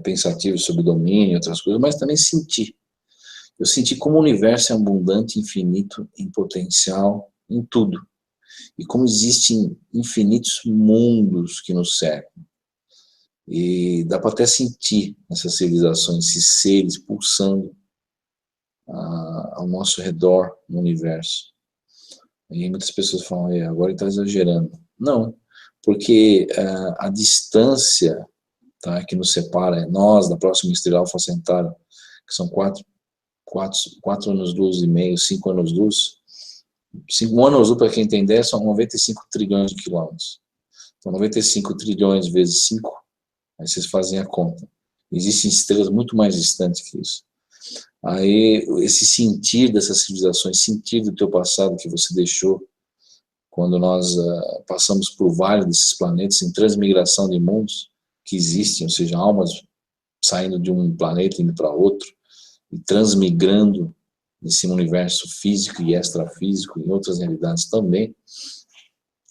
Pensativos sobre domínio e outras coisas, mas também senti. Eu senti como o universo é abundante, infinito, em potencial, em tudo. E como existem infinitos mundos que nos cercam. E dá para até sentir essas civilizações, esses seres pulsando ao nosso redor no universo. E muitas pessoas falam, agora ele está exagerando. Não, porque a distância, tá, que nos separa, nós, da próxima estrela Alfa Centauro, que são 4 anos-luz e meio, 5 anos-luz. 5 anos-luz, para quem tem ideia, são 95 trilhões de quilômetros. Então, 95 trilhões vezes 5, aí vocês fazem a conta. Existem estrelas muito mais distantes que isso. Aí, esse sentir dessas civilizações, sentir do teu passado que você deixou, quando nós passamos por vários desses planetas, em transmigração de mundos que existem, ou seja, almas saindo de um planeta indo para outro, e transmigrando nesse universo físico e extrafísico, em outras realidades também,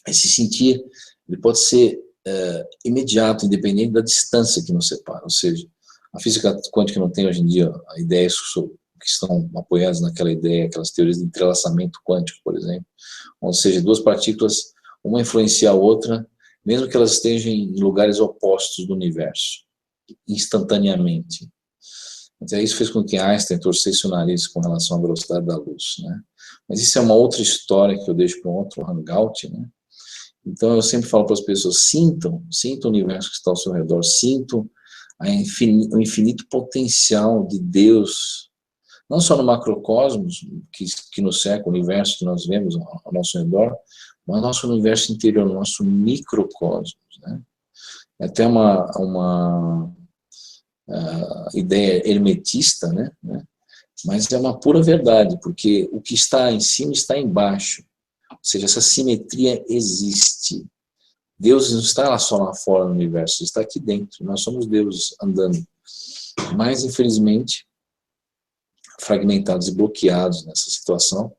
esse sentir, ele pode ser imediato, independente da distância que nos separa, ou seja, a física quântica não tem hoje em dia ideias que estão apoiadas naquela ideia, aquelas teorias de entrelaçamento quântico, por exemplo, ou seja, duas partículas, uma influencia a outra, mesmo que elas estejam em lugares opostos do universo, instantaneamente. Então isso fez com que Einstein torcesse o nariz com relação à velocidade da luz, né? Mas isso é uma outra história que eu deixo para um outro hangout, né? Então eu sempre falo para as pessoas, sintam o universo que está ao seu redor, sintam o infinito potencial de Deus, não só no macrocosmos, que nos cerca, o universo que nós vemos ao nosso redor, mas no nosso universo interior, no nosso microcosmos, né? É até uma ideia hermetista, né? Mas é uma pura verdade, porque o que está em cima está embaixo, ou seja, essa simetria existe. Deus não está só lá fora no universo, está aqui dentro, nós somos deuses andando, mas infelizmente fragmentados e bloqueados nessa situação,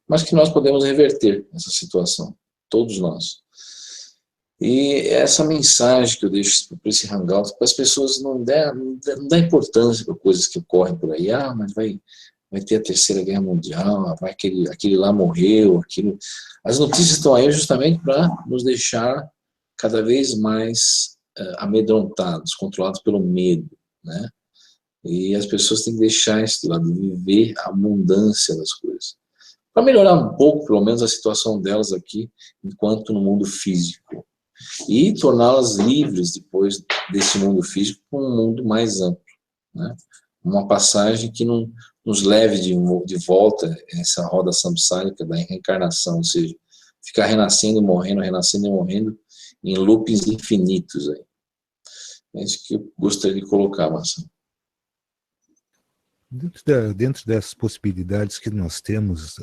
mas que nós podemos reverter essa situação, todos nós. E essa mensagem que eu deixo para esse hangout, para as pessoas não dá importância para coisas que ocorrem por aí, mas vai ter a Terceira Guerra Mundial, aquele lá morreu, aquilo. As notícias estão aí justamente para nos deixar cada vez mais amedrontados, controlados pelo medo, né? E as pessoas têm que deixar esse lado, viver a abundância das coisas, para melhorar um pouco, pelo menos, a situação delas aqui, enquanto no mundo físico, e torná-las livres depois desse mundo físico para um mundo mais amplo, né? Uma passagem que não nos leve de volta essa roda samsárica da reencarnação, ou seja, ficar renascendo e morrendo em loopings infinitos aí. É isso que eu gostaria de colocar, Marcelo. Dentro das possibilidades que nós temos,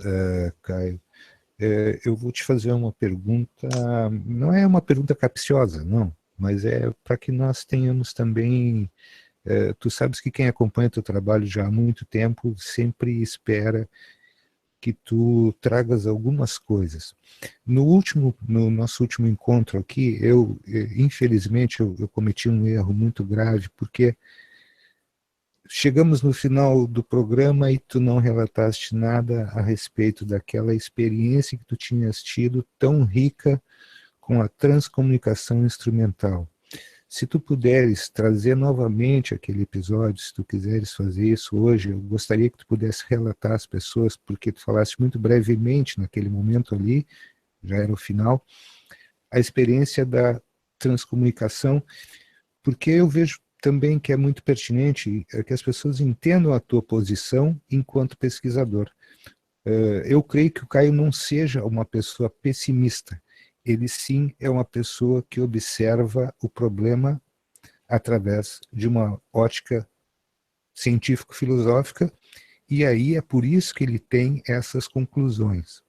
Caio, eu vou te fazer uma pergunta, não é uma pergunta capciosa, não, mas é para que nós tenhamos também, tu sabes que quem acompanha teu trabalho já há muito tempo sempre espera que tu tragas algumas coisas. No nosso último encontro aqui, infelizmente, eu cometi um erro muito grave, porque chegamos no final do programa e tu não relataste nada a respeito daquela experiência que tu tinhas tido tão rica com a transcomunicação instrumental. Se tu puderes trazer novamente aquele episódio, se tu quiseres fazer isso hoje, eu gostaria que tu pudesse relatar às pessoas, porque tu falaste muito brevemente naquele momento ali, já era o final, a experiência da transcomunicação, porque eu vejo também que é muito pertinente que as pessoas entendam a tua posição enquanto pesquisador. Eu creio que o Caio não seja uma pessoa pessimista, ele sim é uma pessoa que observa o problema através de uma ótica científico-filosófica, e aí é por isso que ele tem essas conclusões.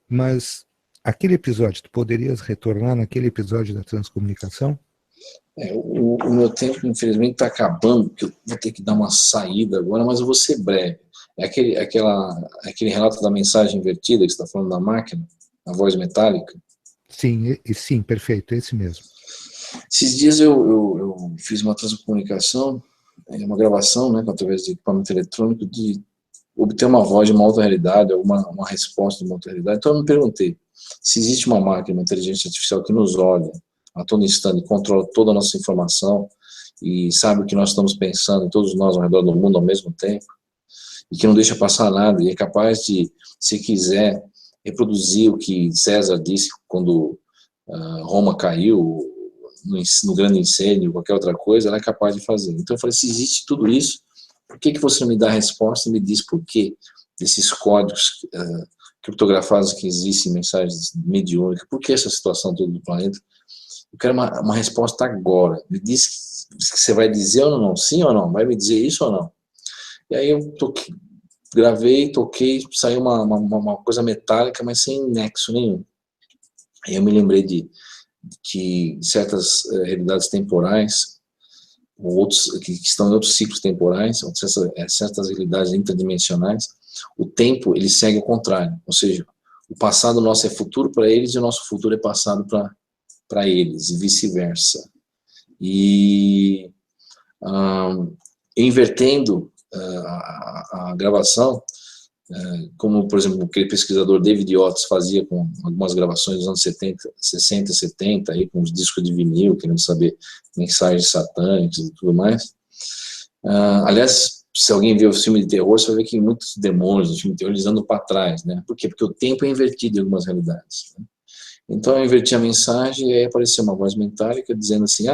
Mas aquele episódio, tu poderias retornar naquele episódio da transcomunicação? O meu tempo, infelizmente, está acabando, porque eu vou ter que dar uma saída agora, mas eu vou ser breve. É aquele relato da mensagem invertida que você está falando da máquina, a voz metálica? Sim, perfeito, esse mesmo. Esses dias eu fiz uma transcomunicação, uma gravação, né, através de equipamento eletrônico, de obter uma voz de uma outra realidade, uma resposta de uma outra realidade. Então eu me perguntei, se existe uma máquina, uma inteligência artificial que nos olha a todo instante, controla toda a nossa informação e sabe o que nós estamos pensando, todos nós ao redor do mundo ao mesmo tempo, e que não deixa passar nada, e é capaz de, se quiser, reproduzir o que César disse quando Roma caiu, no grande incêndio, qualquer outra coisa, ela é capaz de fazer. Então eu falei, se existe tudo isso, por que você não me dá a resposta e me diz por que desses códigos criptografados que existem, mensagens mediúnicas, por que essa situação toda do planeta? Eu quero uma resposta agora. Me diz se você vai dizer ou não, sim ou não, vai me dizer isso ou não? E aí eu gravei, toquei, saiu uma coisa metálica, mas sem nexo nenhum. Aí eu me lembrei de que certas realidades temporais, ou outros que estão em outros ciclos temporais, ou certas realidades interdimensionais, o tempo ele segue o contrário, ou seja, o passado nosso é futuro para eles e o nosso futuro é passado para eles, e vice-versa. E invertendo a gravação, como, por exemplo, aquele pesquisador David Otis fazia com algumas gravações dos anos 60 e 70, aí, com os discos de vinil, querendo saber mensagens satânicas e tudo mais. Aliás, se alguém vê o filme de terror, você vai ver que muitos demônios do filme de terror eles andam para trás, né? Por quê? Porque o tempo é invertido em algumas realidades, né? Então eu inverti a mensagem e aí apareceu uma voz metálica dizendo assim,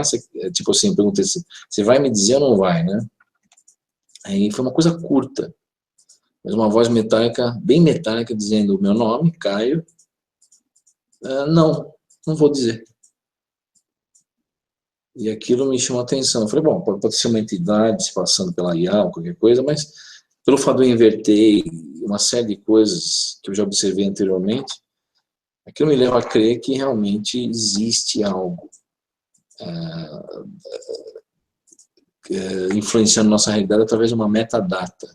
tipo assim, eu perguntei assim, você vai me dizer ou não vai, né? Aí foi uma coisa curta, mas uma voz metálica, bem metálica, dizendo o meu nome, Caio, não vou dizer. E aquilo me chamou a atenção. Eu falei, bom, pode ser uma entidade se passando pela IA ou qualquer coisa, mas pelo fato de eu inverter uma série de coisas que eu já observei anteriormente, aquilo me leva a crer que realmente existe algo influenciando nossa realidade através de uma metadata,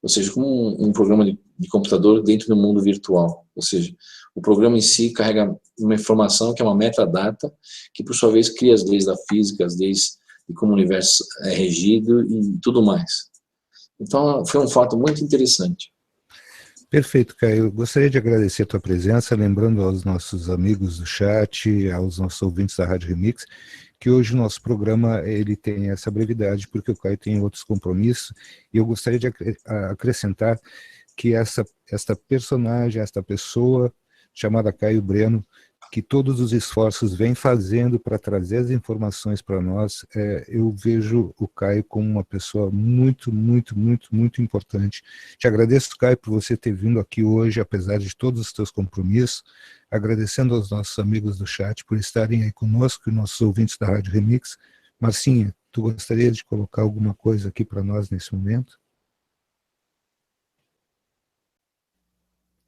ou seja, como um programa de computador dentro do mundo virtual, ou seja, o programa em si carrega uma informação que é uma metadata, que por sua vez cria as leis da física, as leis de como o universo é regido e tudo mais. Então foi um fato muito interessante. Perfeito, Caio. Eu gostaria de agradecer a tua presença, lembrando aos nossos amigos do chat, aos nossos ouvintes da Rádio Remix, que hoje o nosso programa ele tem essa brevidade, porque o Caio tem outros compromissos, e eu gostaria de acrescentar que esta personagem, esta pessoa chamada Caio Breno, que todos os esforços vem fazendo para trazer as informações para nós, eu vejo o Caio como uma pessoa muito, muito, muito, muito importante. Te agradeço, Caio, por você ter vindo aqui hoje, apesar de todos os teus compromissos, agradecendo aos nossos amigos do chat por estarem aí conosco, e nossos ouvintes da Rádio Remix. Marcinha, tu gostaria de colocar alguma coisa aqui para nós nesse momento?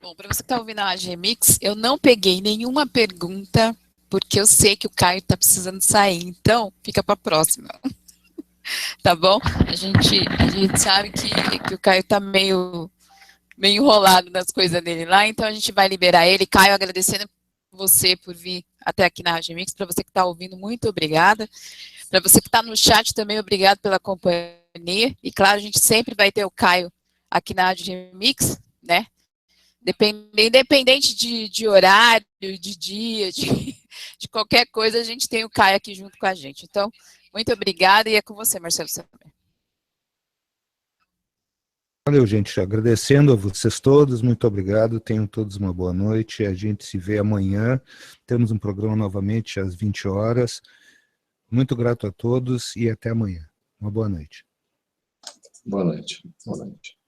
Bom, para você que está ouvindo a Rádio Remix, eu não peguei nenhuma pergunta, porque eu sei que o Caio está precisando sair, então fica para a próxima. Tá bom? A gente sabe que o Caio está meio enrolado nas coisas dele lá, então a gente vai liberar ele. Caio, agradecendo você por vir até aqui na Rádio Remix, para você que está ouvindo, muito obrigada. Para você que está no chat também, obrigado pela companhia. E claro, a gente sempre vai ter o Caio aqui na Rádio Remix, né? Independente de horário, de dia, de qualquer coisa, a gente tem o Caio aqui junto com a gente. Então, muito obrigada e é com você, Marcelo. Valeu, gente. Agradecendo a vocês todos, muito obrigado. Tenham todos uma boa noite. A gente se vê amanhã. Temos um programa novamente às 20 horas. Muito grato a todos e até amanhã. Uma boa noite. Boa noite. Boa noite.